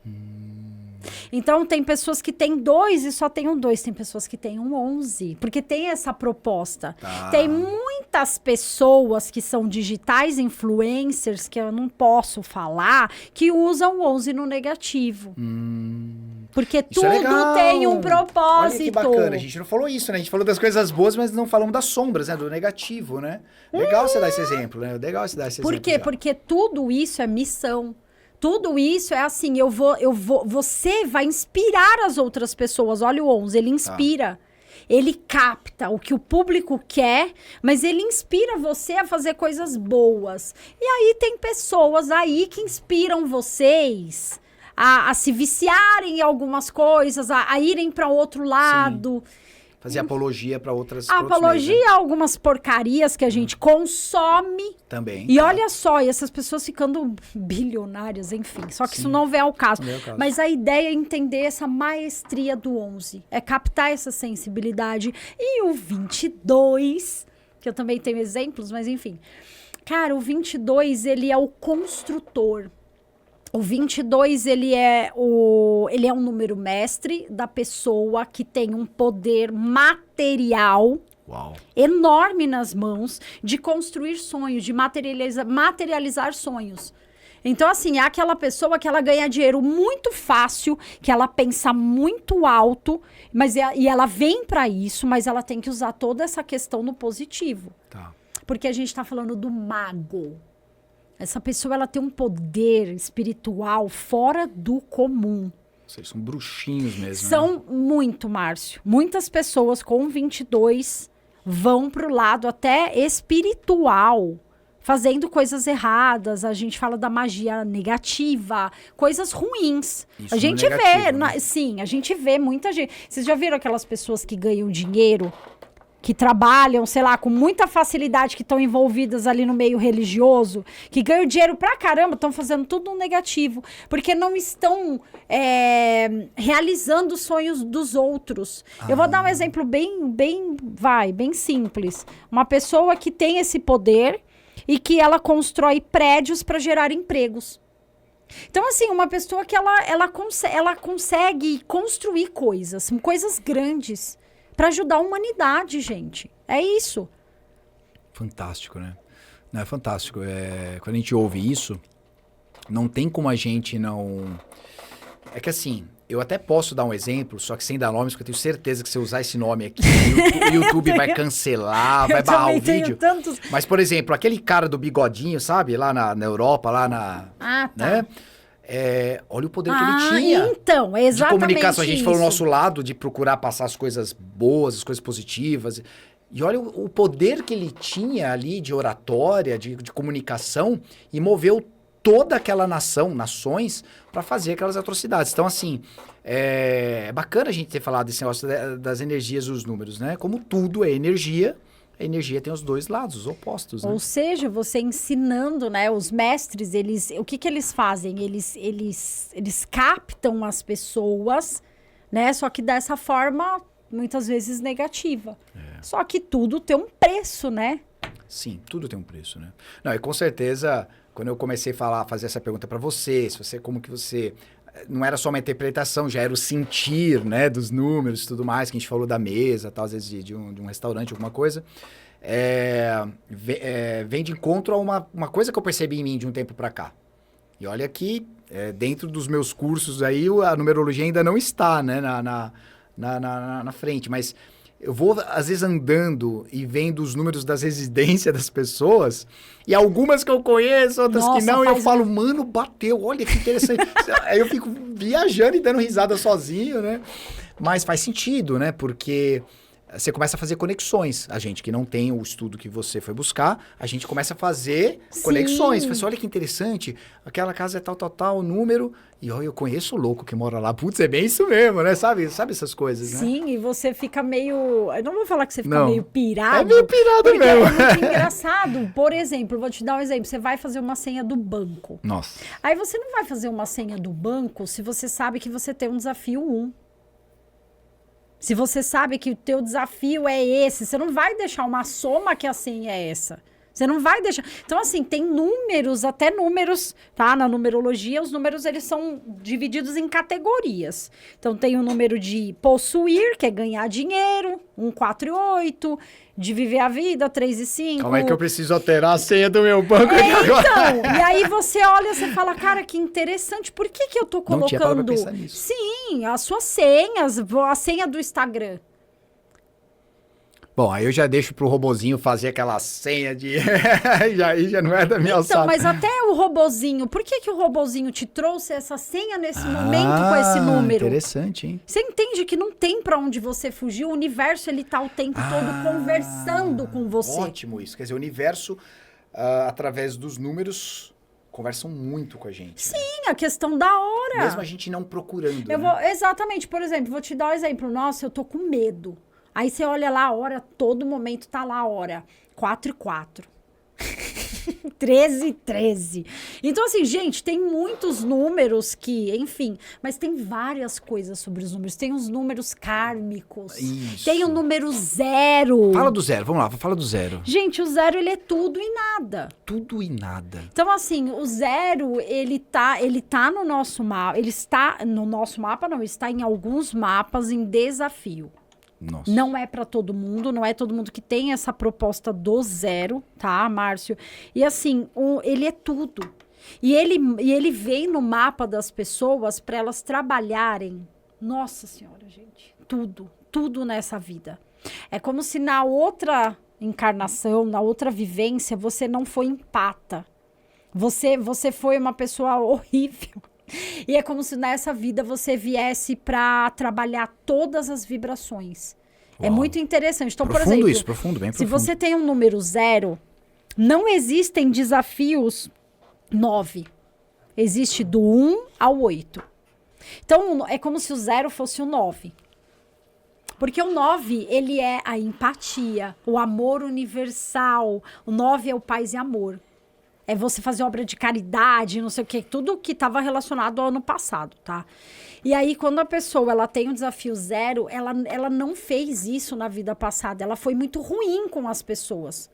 Então, tem pessoas que têm 2 e só tem um 2. Tem pessoas que têm um 11, porque tem essa proposta. Tá. Tem muitas pessoas que são digitais influencers, que eu não posso falar, que usam o 11 no negativo. Porque tudo tem um propósito. Olha que bacana, a gente não falou isso, né? A gente falou das coisas boas, mas não falamos das sombras, né? Do negativo, né? Legal você dar esse exemplo, né? Legal você dar esse exemplo. Por quê? Porque tudo isso é missão. Tudo isso é assim, você vai inspirar as outras pessoas. Olha o 11, ele inspira. Ele capta o que o público quer, mas ele inspira você a fazer coisas boas. E aí tem pessoas aí que inspiram vocês a se viciarem em algumas coisas, a irem para outro lado. Sim. Fazer apologia para outras apologia a algumas porcarias que a gente consome. Também. E olha só, e essas pessoas ficando bilionárias, enfim. Só que isso não vem ao caso. Mas a ideia é entender essa maestria do 11. É captar essa sensibilidade. E o 22, que eu também tenho exemplos, mas enfim. Cara, o 22, ele é o construtor. O 22, ele é um número mestre da pessoa que tem um poder material, Uau. Enorme nas mãos de construir sonhos, de materializar sonhos. Então, assim, é aquela pessoa que ela ganha dinheiro muito fácil, que ela pensa muito alto, e ela vem para isso, mas ela tem que usar toda essa questão no positivo. Tá. Porque a gente está falando do mago. Essa pessoa, ela tem um poder espiritual fora do comum. Vocês são bruxinhos mesmo, São muito, Márcio. Muitas pessoas com 22 vão pro lado até espiritual, fazendo coisas erradas. A gente fala da magia negativa, coisas ruins. Isso a gente negativo, vê, né? sim, a gente vê muita gente. Vocês já viram aquelas pessoas que ganham dinheiro, que trabalham, sei lá, com muita facilidade, que estão envolvidas ali no meio religioso, que ganham dinheiro pra caramba, estão fazendo tudo no negativo, porque não estão realizando os sonhos dos outros. Eu vou dar um exemplo bem simples. Uma pessoa que tem esse poder e que ela constrói prédios para gerar empregos. Então, assim, uma pessoa que ela consegue construir coisas grandes, para ajudar a humanidade, gente. É isso. Fantástico, né? Não, é fantástico. Quando a gente ouve isso, não tem como a gente não... É que assim, eu até posso dar um exemplo, só que sem dar nomes, porque eu tenho certeza que se eu usar esse nome aqui, o YouTube vai cancelar, vai barrar o vídeo. Tantos... Mas, por exemplo, aquele cara do bigodinho, sabe? Lá na Europa, lá na... Ah, tá. Né? Olha o poder que ele tinha. Então, é exatamente de comunicação. A gente isso. foi ao nosso lado de procurar passar as coisas boas, as coisas positivas. E olha o poder que ele tinha ali de oratória, de comunicação, e moveu toda aquela nações, para fazer aquelas atrocidades. Então, assim, é bacana a gente ter falado desse negócio das energias e dos números, né? Como tudo é energia, a energia tem os dois lados, os opostos, né? Ou seja, você ensinando, né? Os mestres, o que eles fazem? Eles captam as pessoas, né? Só que dessa forma, muitas vezes negativa. Só que tudo tem um preço, né? Sim, tudo tem um preço, né? Não, e com certeza, quando eu comecei a fazer essa pergunta para você, como que você... Não era só uma interpretação, já era o sentir, né, dos números e tudo mais, que a gente falou da mesa, tal, às vezes de um restaurante, alguma coisa. Vem de encontro a uma coisa que eu percebi em mim de um tempo para cá. E olha que dentro dos meus cursos aí, a numerologia ainda não está, né, na frente, mas... Eu vou, às vezes, andando e vendo os números das residências das pessoas, e algumas que eu conheço, outras que não, e eu falo, mano, bateu, olha que interessante. Aí eu fico viajando e dando risada sozinho, né? Mas faz sentido, né? Porque você começa a fazer conexões. A gente que não tem o estudo que você foi buscar, a gente começa a fazer conexões. Fala assim, olha que interessante, aquela casa é tal, número, e eu conheço o louco que mora lá. Putz, é bem isso mesmo, né? Sabe essas coisas, né? Sim, e você fica meio... Eu não vou falar que você fica meio pirado. É meio pirado mesmo. É muito engraçado. Por exemplo, vou te dar um exemplo. Você vai fazer uma senha do banco. Nossa. Aí você não vai fazer uma senha do banco se você sabe que você tem um desafio 1. Se você sabe que o teu desafio é esse, você não vai deixar uma soma que a senha é essa. Você não vai deixar... Então, assim, tem números, até números, tá? Na numerologia, os números, eles são divididos em categorias. Então, tem o número de possuir, que é ganhar dinheiro, 1, 4 e 8, de viver a vida, 3 e 5. Calma aí que eu preciso alterar a senha do meu banco aqui agora. Então, e aí você olha, você fala, cara, que interessante, por que eu tô colocando... Não tinha parado pra pensar nisso. Sim, as suas senhas, a senha do Instagram. Bom, aí eu já deixo pro robozinho fazer aquela senha de... Aí já não é da minha alçada. Então, mas até o robozinho, por que o robozinho te trouxe essa senha nesse momento com esse número? Interessante, hein? Você entende que não tem pra onde você fugir, o universo, ele tá o tempo todo conversando com você. Ótimo isso, quer dizer, o universo, através dos números, conversam muito com a gente. Sim, né? a questão da hora. Mesmo a gente não procurando, Exatamente, por exemplo, vou te dar um exemplo. Nossa, eu tô com medo. Aí você olha lá a hora, todo momento tá lá a hora. 4 e 4. 13 e 13. Então, assim, gente, tem muitos números que, enfim, mas tem várias coisas sobre os números. Tem os números kármicos. Isso. Tem o número 0. Fala do 0, vamos lá, fala do 0. Gente, o 0, ele é tudo e nada. Tudo e nada. Então, assim, o 0, ele tá no nosso mapa. Ele está no nosso mapa, não, está em alguns mapas em desafio. Nossa. Não é para todo mundo, não é todo mundo que tem essa proposta do zero, tá, Márcio? E assim, ele é tudo. E ele vem no mapa das pessoas para elas trabalharem. Nossa Senhora, gente. Tudo nessa vida. É como se na outra encarnação, na outra vivência, você não foi empata. Você foi uma pessoa horrível. E é como se nessa vida você viesse para trabalhar todas as vibrações. Uau. É muito interessante. Então, Profundo por exemplo, isso, profundo, bem se profundo. você tem um número 0, não existem desafios 9. Existe do 1 ao 8. Então, é como se o 0 fosse o 9. Porque o 9, ele é a empatia, o amor universal. O 9 é o paz e amor. É você fazer obra de caridade, não sei o quê. Tudo que estava relacionado ao ano passado, tá? E aí, quando a pessoa ela tem um desafio 0, ela não fez isso na vida passada. Ela foi muito ruim com as pessoas.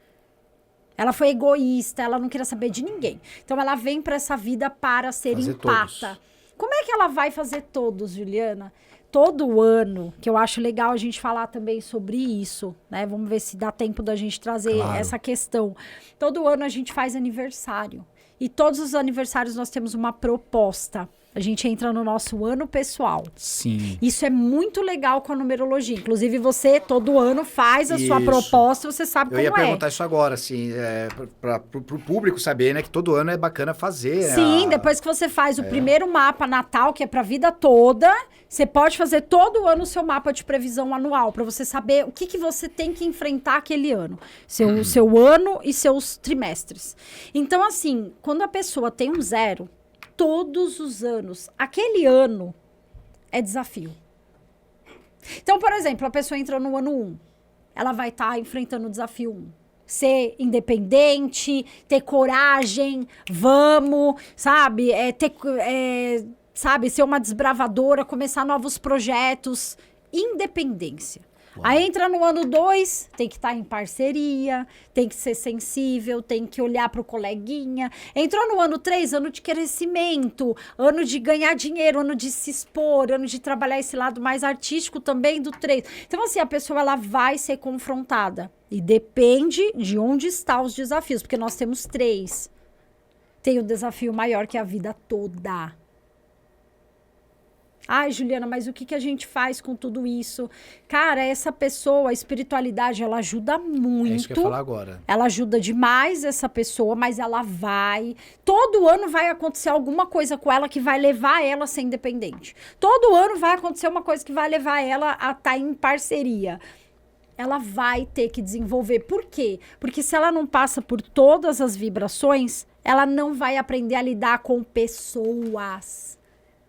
Ela foi egoísta, ela não queria saber de ninguém. Então, ela vem para essa vida para ser Fazer empata. todos. Como é que ela vai fazer todos, Juliana? Todo ano, que eu acho legal a gente falar também sobre isso, né? Vamos ver se dá tempo da gente trazer essa questão. Todo ano a gente faz aniversário. E todos os aniversários nós temos uma proposta. A gente entra no nosso ano pessoal. Sim. Isso é muito legal com a numerologia. Inclusive, você, todo ano, faz a sua Isso. proposta, você sabe Eu como ia é. perguntar isso agora, assim, para o público saber, né, que todo ano é bacana fazer. Sim, depois que você faz o primeiro mapa natal, que é para a vida toda, você pode fazer todo ano o seu mapa de previsão anual, para você saber o que você tem que enfrentar aquele ano. Seu ano e seus trimestres. Então, assim, quando a pessoa tem um 0, todos os anos, aquele ano é desafio. Então, por exemplo, a pessoa entra no ano 1, ela vai estar enfrentando o desafio 1. Ser independente, ter coragem, vamos, sabe? Sabe, ser uma desbravadora, começar novos projetos, independência. Uau. Aí entra no ano 2, tem que estar em parceria, tem que ser sensível, tem que olhar para o coleguinha. Entrou no ano 3, ano de crescimento, ano de ganhar dinheiro, ano de se expor, ano de trabalhar esse lado mais artístico também do 3. Então, assim, a pessoa ela vai ser confrontada. E depende de onde estão os desafios, porque nós temos 3. Tem o desafio maior, que é a vida toda. Ai, Juliana, mas o que a gente faz com tudo isso? Cara, essa pessoa, a espiritualidade, ela ajuda muito. É isso que eu ia falar agora. Ela ajuda demais essa pessoa, mas ela vai... Todo ano vai acontecer alguma coisa com ela que vai levar ela a ser independente. Todo ano vai acontecer uma coisa que vai levar ela a estar em parceria. Ela vai ter que desenvolver. Por quê? Porque se ela não passa por todas as vibrações, ela não vai aprender a lidar com pessoas.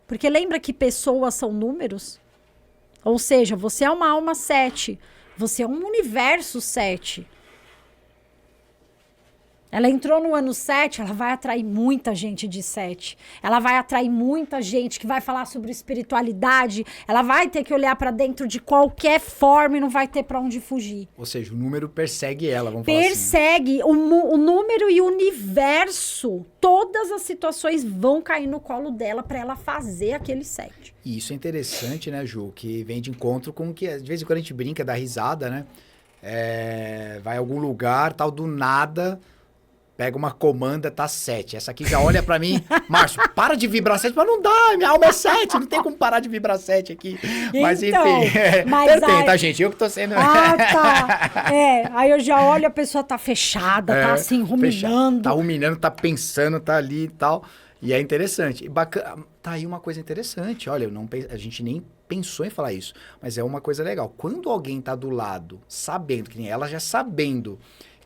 Porque lembra que pessoas são números? Ou seja, você é uma alma 7. Você é um universo 7. Ela entrou no ano 7, ela vai atrair muita gente de 7. Ela vai atrair muita gente que vai falar sobre espiritualidade. Ela vai ter que olhar para dentro de qualquer forma e não vai ter para onde fugir. Ou seja, o número persegue ela, vamos falar assim. Persegue o número e o universo. Todas as situações vão cair no colo dela para ela fazer aquele 7. E isso é interessante, né, Ju? Que vem de encontro com que, de vez em quando, a gente brinca, dá risada, né? Vai a algum lugar, tal, do nada... Pega uma comanda, tá 7. Essa aqui já olha pra mí, Márcio, para de vibrar 7. Mas não dá, minha alma é 7, não tem como parar de vibrar 7 aqui. Mas então, enfim, tentei, tá, gente? Eu que tô sendo... Ah, tá. Aí eu já olho, a pessoa tá fechada, tá assim, ruminando. Tá ruminando, tá pensando, tá ali e tal. E é interessante. E bacana, tá aí uma coisa interessante. Olha, a gente nem pensou em falar isso, mas é uma coisa legal. Quando alguém tá do lado, sabendo, que nem ela já sabendo...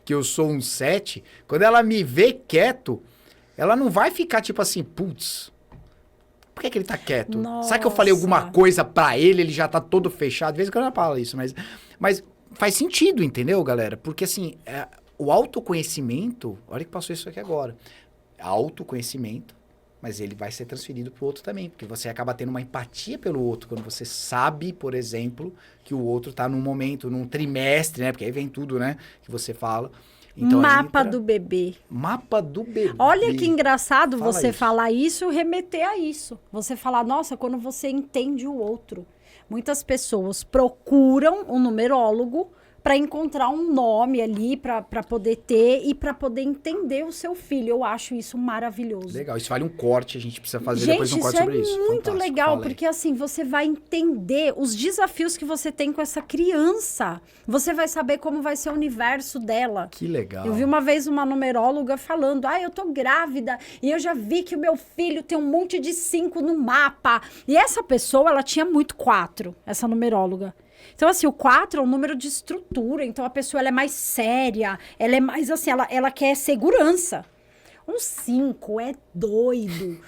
que eu sou um 7, quando ela me vê quieto, ela não vai ficar tipo assim, putz, por que ele tá quieto? Nossa. Será que eu falei alguma coisa pra ele já tá todo fechado? Às vezes eu não falo isso, mas faz sentido, entendeu, galera? Porque assim, o autoconhecimento, olha que passou isso aqui agora, autoconhecimento, mas ele vai ser transferido pro outro também, porque você acaba tendo uma empatia pelo outro, quando você sabe, por exemplo, que o outro tá num momento, num trimestre, né? Porque aí vem tudo, né? Que você fala. Então, mapa do bebê. Mapa do bebê. Olha que engraçado Fala você isso. falar isso e remeter a isso. Você falar, nossa, quando você entende o outro. muitas pessoas procuram um numerólogo para encontrar um nome ali, para poder ter e para poder entender o seu filho. Eu acho isso maravilhoso. Legal, isso vale um corte, a gente precisa fazer Gente, depois um corte sobre isso. Gente, isso é muito Fantástico. legal, porque assim, você vai entender os desafios que você tem com essa criança. Você vai saber como vai ser o universo dela. Que legal. Eu vi uma vez uma numeróloga falando, eu tô grávida e eu já vi que o meu filho tem um monte de 5 no mapa. E essa pessoa, ela tinha muito 4, essa numeróloga. Então, assim, o 4 é um número de estrutura. Então, a pessoa ela é mais séria. Ela é mais, assim, ela quer segurança. Um 5 é doido.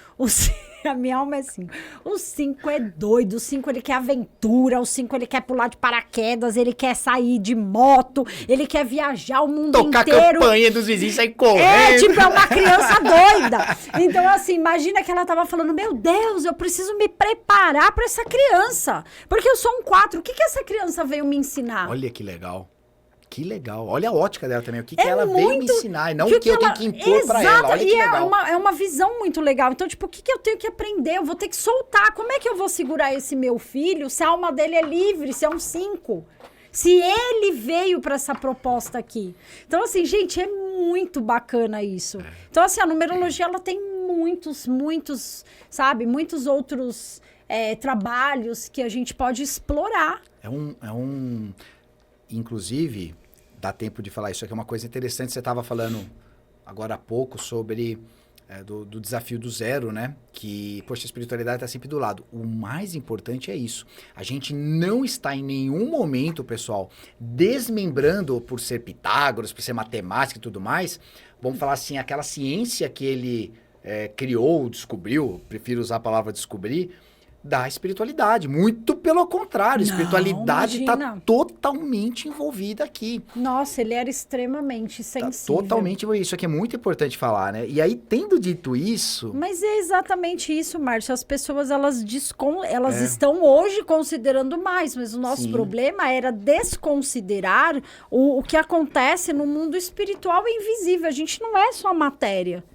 A minha alma é assim. O 5 é doido. O 5, ele quer aventura. O 5, ele quer pular de paraquedas. Ele quer sair de moto. Ele quer viajar o mundo Tocar inteiro. Tocar a campanha dos vizinhos e sair correndo. É uma criança doida. Então, assim, imagina que ela tava falando, meu Deus, eu preciso me preparar para essa criança. Porque eu sou um 4. O que essa criança veio me ensinar? Olha que legal. Que legal. Olha a ótica dela também. O que ela veio me ensinar e não o que eu tenho que impor pra ela. Olha que legal. É uma visão muito legal. Então, tipo, o que eu tenho que aprender? Eu vou ter que soltar. Como é que eu vou segurar esse meu filho se a alma dele é livre, se é um 5? Se ele veio para essa proposta aqui. Então, assim, gente, é muito bacana isso. Então, assim, a numerologia, ela tem muitos, muitos outros trabalhos que a gente pode explorar. Inclusive, dá tempo de falar isso aqui, é uma coisa interessante. Você estava falando agora há pouco sobre do desafio do zero, né? Que, poxa, a espiritualidade está sempre do lado. O mais importante é isso. A gente não está em nenhum momento, pessoal, desmembrando por ser Pitágoras, por ser matemática e tudo mais. Vamos falar assim, aquela ciência que ele criou, descobriu, prefiro usar a palavra descobrir, da espiritualidade. Muito pelo contrário, a espiritualidade está totalmente envolvida aqui. Nossa, ele era extremamente sensível. Totalmente, isso aqui é muito importante falar, né? E aí, tendo dito isso... Mas é exatamente isso, Márcio. As pessoas, elas estão hoje considerando mais, mas o nosso problema era desconsiderar o que acontece no mundo espiritual e invisível. A gente não é só matéria.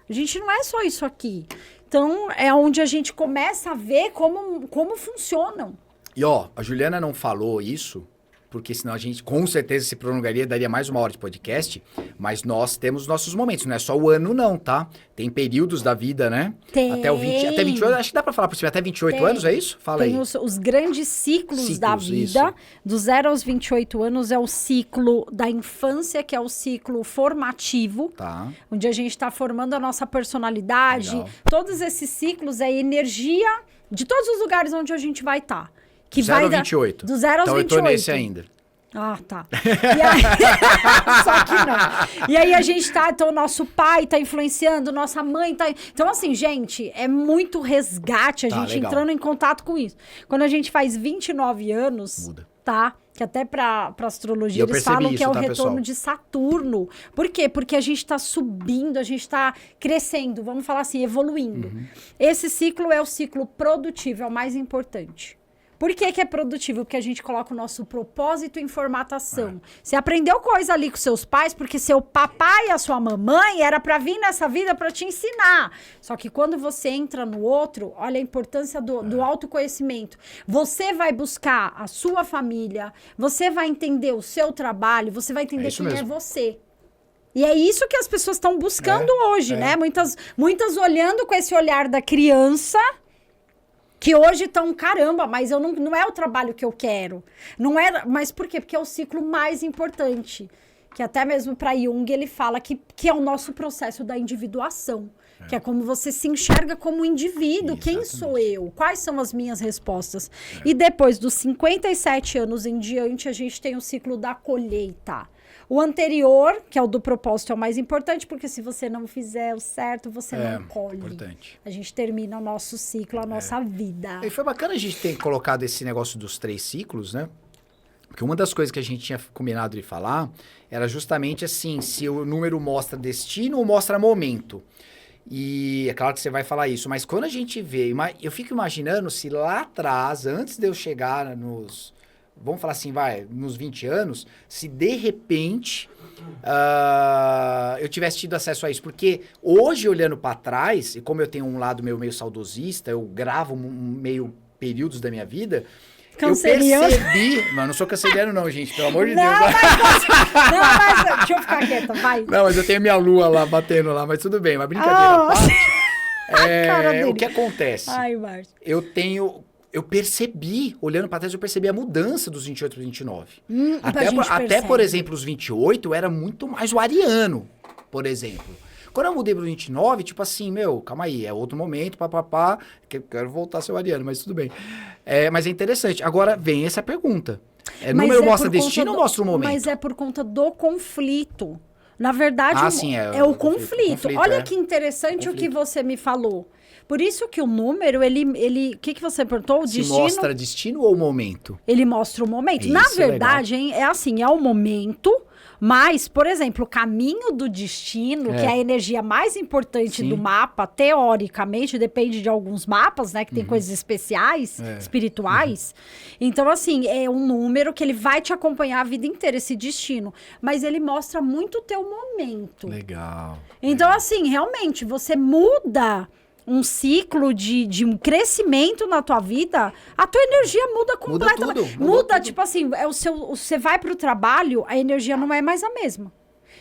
A gente não é só isso aqui. Então, é onde a gente começa a ver como funcionam. E, a Juliana não falou isso, porque senão a gente, com certeza, se prolongaria, daria mais 1 hora de podcast, mas nós temos nossos momentos, não é só o ano não, tá? Tem períodos da vida, né? Tem. Até 28, acho que dá pra falar por cima, até 28 anos, é isso? Fala aí. Tem os grandes ciclos da vida, isso. Do 0 aos 28 anos é o ciclo da infância, que é o ciclo formativo, onde a gente está formando a nossa personalidade. Legal. Todos esses ciclos é energia de todos os lugares onde a gente vai estar. Do 0 ao 28. Do 0 aos 28. Então eu tô nesse ainda. Ah, tá. E aí, só que não. E aí a gente então o nosso pai tá influenciando, nossa mãe tá... Então, assim, gente, é muito resgate a gente legal. Entrando em contato com isso. Quando a gente faz 29 anos, muda. Que até pra astrologia eles falam que é o retorno de Saturno. Por quê? Porque a gente tá subindo, a gente tá crescendo, vamos falar assim, evoluindo. Esse ciclo é o ciclo produtivo, é o mais importante. Por que é produtivo? Porque a gente coloca o nosso propósito em formatação. Você aprendeu coisa ali com seus pais, porque seu papai e a sua mamãe era para vir nessa vida para te ensinar. Só que quando você entra no outro, olha a importância do autoconhecimento. Você vai buscar a sua família, você vai entender o seu trabalho, você vai entender quem é você. E é isso que as pessoas estão buscando hoje, né? Muitas olhando com esse olhar da criança... Que hoje estão, caramba, mas não é o trabalho que eu quero. Não é, mas por quê? Porque é o ciclo mais importante. Que até mesmo para Jung ele fala que é o nosso processo da individuação. Que é como você se enxerga como indivíduo. Quem sou eu? Quais são as minhas respostas? E depois dos 57 anos em diante, a gente tem o ciclo da colheita. O anterior, que é o do propósito, é o mais importante, porque se você não fizer o certo, você não colhe. Importante. A gente termina o nosso ciclo, a nossa vida. E foi bacana a gente ter colocado esse negócio dos 3 ciclos, né? Porque uma das coisas que a gente tinha combinado de falar era justamente assim, se o número mostra destino ou mostra momento. E é claro que você vai falar isso, mas quando a gente vê, eu fico imaginando se lá atrás, antes de eu chegar vamos falar assim, nos 20 anos, se de repente eu tivesse tido acesso a isso. Porque hoje, olhando para trás, e como eu tenho um lado meio saudosista, eu gravo meio períodos da minha vida, Canceriano. Eu percebi... Mas eu não sou canceriano não, gente, pelo amor de Não, Deus. mas deixa eu ficar quieta, vai. Não, mas eu tenho minha lua lá, batendo lá, mas tudo bem. Mas brincadeira à parte, o que acontece? Ai, Márcio. Eu percebi, olhando para trás, eu percebi a mudança dos 28 para 29. Até, por exemplo, os 28 era muito mais o ariano, por exemplo. Quando eu mudei pro 29, tipo assim, calma aí, é outro momento, papapá, quero voltar a ser o ariano, mas tudo bem. Mas é interessante. Agora vem essa pergunta. Número mostra destino ou mostra o momento? Mas é por conta do conflito. Na verdade, é o conflito. Olha que interessante conflito. O que você me falou. Por isso que o número, o que você perguntou? O destino... mostra destino ou momento? Ele mostra o momento. Isso, Na verdade, hein, é o momento, mas, por exemplo, o caminho do destino, que é a energia mais importante do mapa, teoricamente, depende de alguns mapas, né? Que tem coisas especiais, espirituais. Então, assim, é um número que ele vai te acompanhar a vida inteira, esse destino. Mas ele mostra muito o teu momento. Legal. Então, assim, realmente, você muda um ciclo de um crescimento na tua vida, a tua energia muda completamente. Muda tudo. Tipo assim, você vai pro trabalho, a energia não é mais a mesma.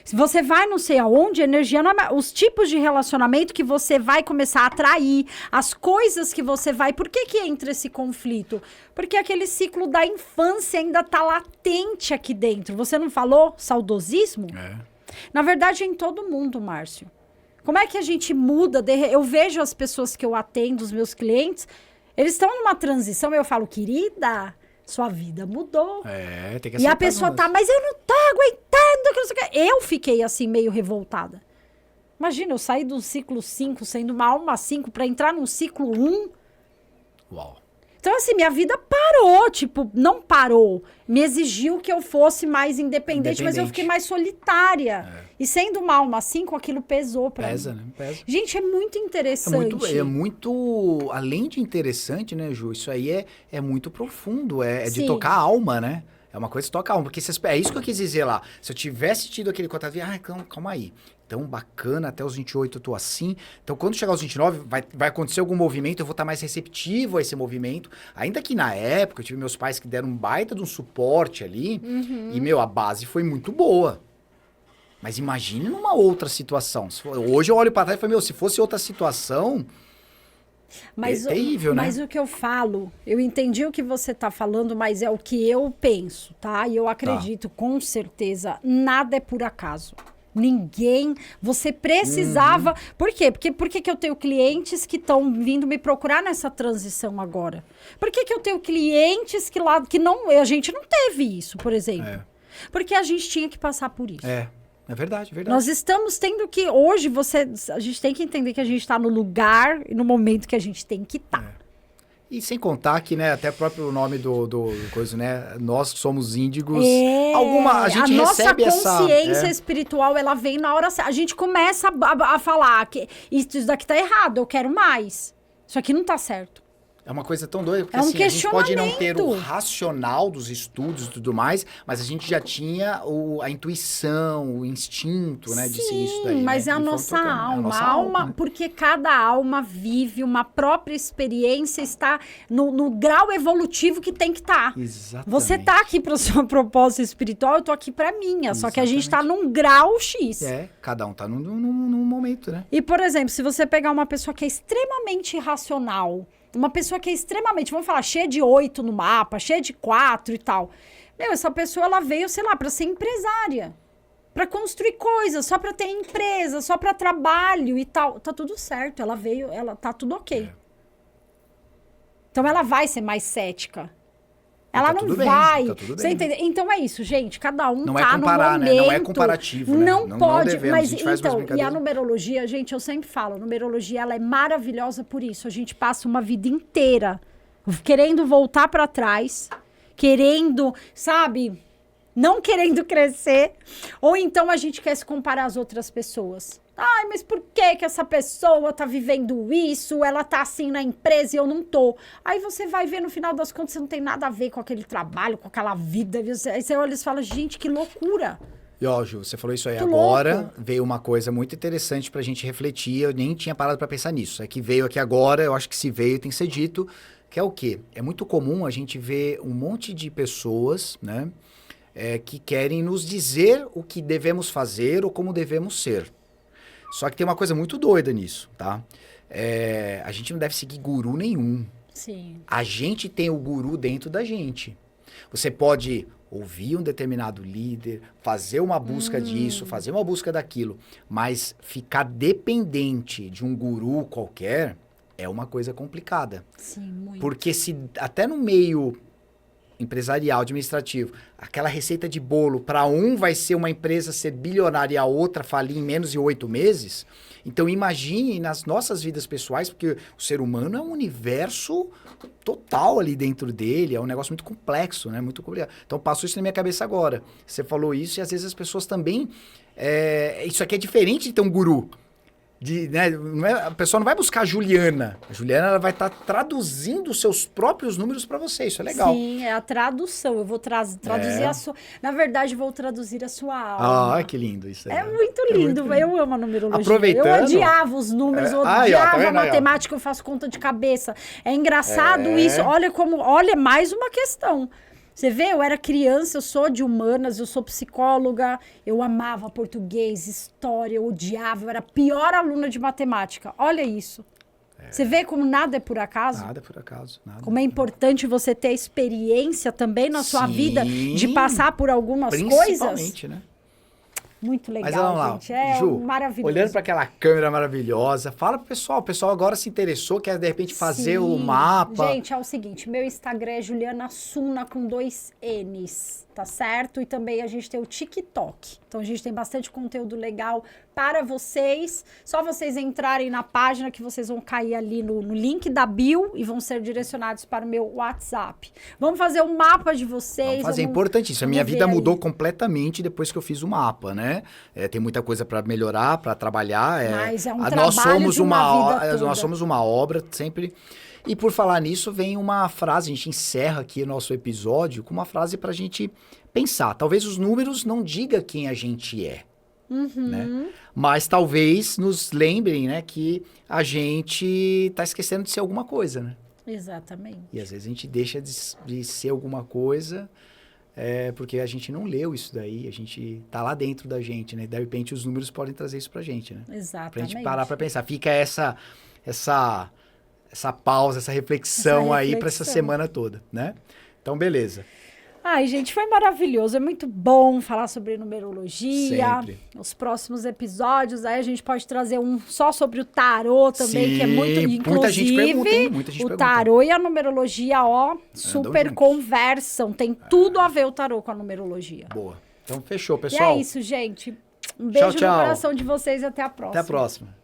Se você vai não sei aonde, a energia não é os tipos de relacionamento que você vai começar a atrair, as coisas que você vai... Por que entra esse conflito? Porque aquele ciclo da infância ainda tá latente aqui dentro. Você não falou saudosismo? Na verdade, é em todo mundo, Márcio. Como é que a gente muda? Eu vejo as pessoas que eu atendo, os meus clientes, eles estão numa transição, eu falo, querida, sua vida mudou. Tem que aceitar. E a pessoa tá, mas eu não tô aguentando. Que não sei o que. Eu fiquei assim, meio revoltada. Imagina, eu saí do ciclo 5, sendo uma alma 5, para entrar num ciclo 1. Uau. Então, assim, minha vida parou, tipo, não parou. Me exigiu que eu fosse mais independente, mas eu fiquei mais solitária. E sendo uma alma 5, aquilo pesou pra mim. Pesa, né? Pesa. Gente, é muito interessante. É muito, além de interessante, né, Ju? Isso aí é muito profundo, de tocar a alma, né? É uma coisa que toca a alma, porque é isso que eu quis dizer lá. Se eu tivesse tido aquele contato, calma aí. Então, bacana, até os 28 eu tô assim. Então, quando chegar aos 29, vai acontecer algum movimento, eu vou estar mais receptivo a esse movimento. Ainda que na época, eu tive meus pais que deram um baita de um suporte ali. E, a base foi muito boa. Mas imagine numa outra situação. Hoje eu olho para trás e falo, se fosse outra situação... Mas, terrível, né? Mas o que eu falo, eu entendi o que você tá falando, mas é o que eu penso, tá? E eu acredito, com certeza, nada é por acaso. Ninguém, você precisava... Por quê? Por que eu tenho clientes que estão vindo me procurar nessa transição agora? Por que eu tenho clientes que não... A gente não teve isso, por exemplo. Porque a gente tinha que passar por isso. É verdade, é verdade. Nós estamos tendo que... Hoje, a gente tem que entender que a gente está no lugar e no momento que a gente tem que estar. E sem contar que, né, até o próprio nome do coisa, né? Nós somos índigos. A gente recebe essa... A nossa consciência espiritual, ela vem na hora... A gente começa a falar que isso daqui tá errado, eu quero mais. Isso aqui não tá certo. É uma coisa tão doida, porque um assim, a gente pode não ter o racional dos estudos e tudo mais, mas a gente já tinha a intuição, o instinto, né, de seguir isso daí. Sim, mas é a nossa alma. A alma, porque cada alma vive uma própria experiência, está no grau evolutivo que tem que estar. Exatamente. Você tá aqui para o seu propósito espiritual, eu tô aqui para minha, só que a gente tá num grau X. Cada um tá num momento, né? E, por exemplo, se você pegar uma pessoa que é extremamente irracional, uma pessoa que é extremamente, vamos falar, cheia de 8 no mapa, cheia de 4 e tal. Essa pessoa, ela veio, sei lá, para ser empresária. Para construir coisas, só para ter empresa, só para trabalho e tal. Tá tudo certo, ela veio, tá tudo ok. Então, ela vai ser mais cética. Ela não vai. Tá tudo você bem. entende? Então é isso, gente. Cada um não tá é comparar, no momento. Né? Não é comparativo, né? Não pode. Devemos, mas então, e a numerologia, gente, eu sempre falo, a numerologia ela é maravilhosa por isso. A gente passa uma vida inteira querendo voltar para trás, querendo, sabe, não querendo crescer, ou então a gente quer se comparar às outras pessoas. Ai, mas por que essa pessoa tá vivendo isso? Ela tá assim na empresa e eu não tô. Aí você vai ver, no final das contas, você não tem nada a ver com aquele trabalho, com aquela vida. Aí você olha e fala, gente, que loucura. E ó, Ju, você falou isso aí agora, veio uma coisa muito interessante pra gente refletir, eu nem tinha parado pra pensar nisso. É que veio aqui agora, eu acho que se veio tem que ser dito, Que é o quê? É muito comum a gente ver um monte de pessoas, né? Que querem nos dizer o que devemos fazer ou como devemos ser. Só que tem uma coisa muito doida nisso, tá? A gente não deve seguir guru nenhum. Sim. A gente tem o guru dentro da gente. Você pode ouvir um determinado líder, fazer uma busca disso, fazer uma busca daquilo, mas ficar dependente de um guru qualquer é uma coisa complicada. Sim, muito. Porque se até no meio empresarial, administrativo, aquela receita de bolo, para um vai ser uma empresa ser bilionária e a outra falir em menos de 8 meses. Então imagine nas nossas vidas pessoais, porque o ser humano é um universo total ali dentro dele, é um negócio muito complexo, né? Muito complicado. Então passou isso na minha cabeça agora. Você falou isso e às vezes as pessoas também... isso aqui é diferente de ter um guru. Né, a pessoa não vai buscar a Juliana. A Juliana ela vai estar traduzindo os seus próprios números para você. Isso é legal. Sim, é a tradução. Eu vou traduzir a sua... Na verdade, vou traduzir a sua alma. Ah, que lindo isso aí. É muito lindo. Eu amo a numerologia. Aproveitando... Eu odiava os números, eu odiava tá a matemática, eu faço conta de cabeça. É engraçado isso. Olha, mais uma questão. Você vê, eu era criança, eu sou de humanas, eu sou psicóloga, eu amava português, história, eu odiava, eu era a pior aluna de matemática. Olha isso. Você vê como nada é por acaso? Nada é por acaso. Nada. Como é importante você ter experiência também na sua vida de passar por algumas coisas. Principalmente, né? Muito legal, mas vamos lá, gente. É Ju, maravilhoso. Olhando para aquela câmera maravilhosa, fala pro pessoal. O pessoal agora se interessou, quer de repente fazer o mapa. Gente, é o seguinte, meu Instagram é Juliana Suna com 2 N's, tá certo? E também a gente tem o TikTok. Então a gente tem bastante conteúdo legal para vocês. Só vocês entrarem na página que vocês vão cair ali no link da bio e vão ser direcionados para o meu WhatsApp. Vamos fazer um mapa de vocês. Vamos fazer, é importantíssimo. A minha vida mudou completamente depois que eu fiz o mapa, né? Tem muita coisa para melhorar, para trabalhar. Mas é um nós trabalho somos de uma vida toda. Nós somos uma obra sempre... E por falar nisso, vem uma frase, a gente encerra aqui o nosso episódio com uma frase para a gente pensar. Talvez os números não digam quem a gente é, né? Mas talvez nos lembrem, né, que a gente está esquecendo de ser alguma coisa, né? Exatamente. E às vezes a gente deixa de ser alguma coisa porque a gente não leu isso daí, a gente tá lá dentro da gente, né? De repente os números podem trazer isso pra gente, né? Exatamente. Pra gente parar pra pensar. Fica essa pausa, essa reflexão aí para essa semana toda, né? Então, beleza. Ai, gente, foi maravilhoso. É muito bom falar sobre numerologia. Sempre. Os próximos episódios, aí a gente pode trazer um só sobre o tarô também, Sim, que é muito... Inclusive, muita gente pergunta, hein? Muita gente o tarô e a numerologia, super conversam. Tem tudo a ver o tarô com a numerologia. Boa. Então, fechou, pessoal. E é isso, gente. Um beijo no coração de vocês e até a próxima. Até a próxima.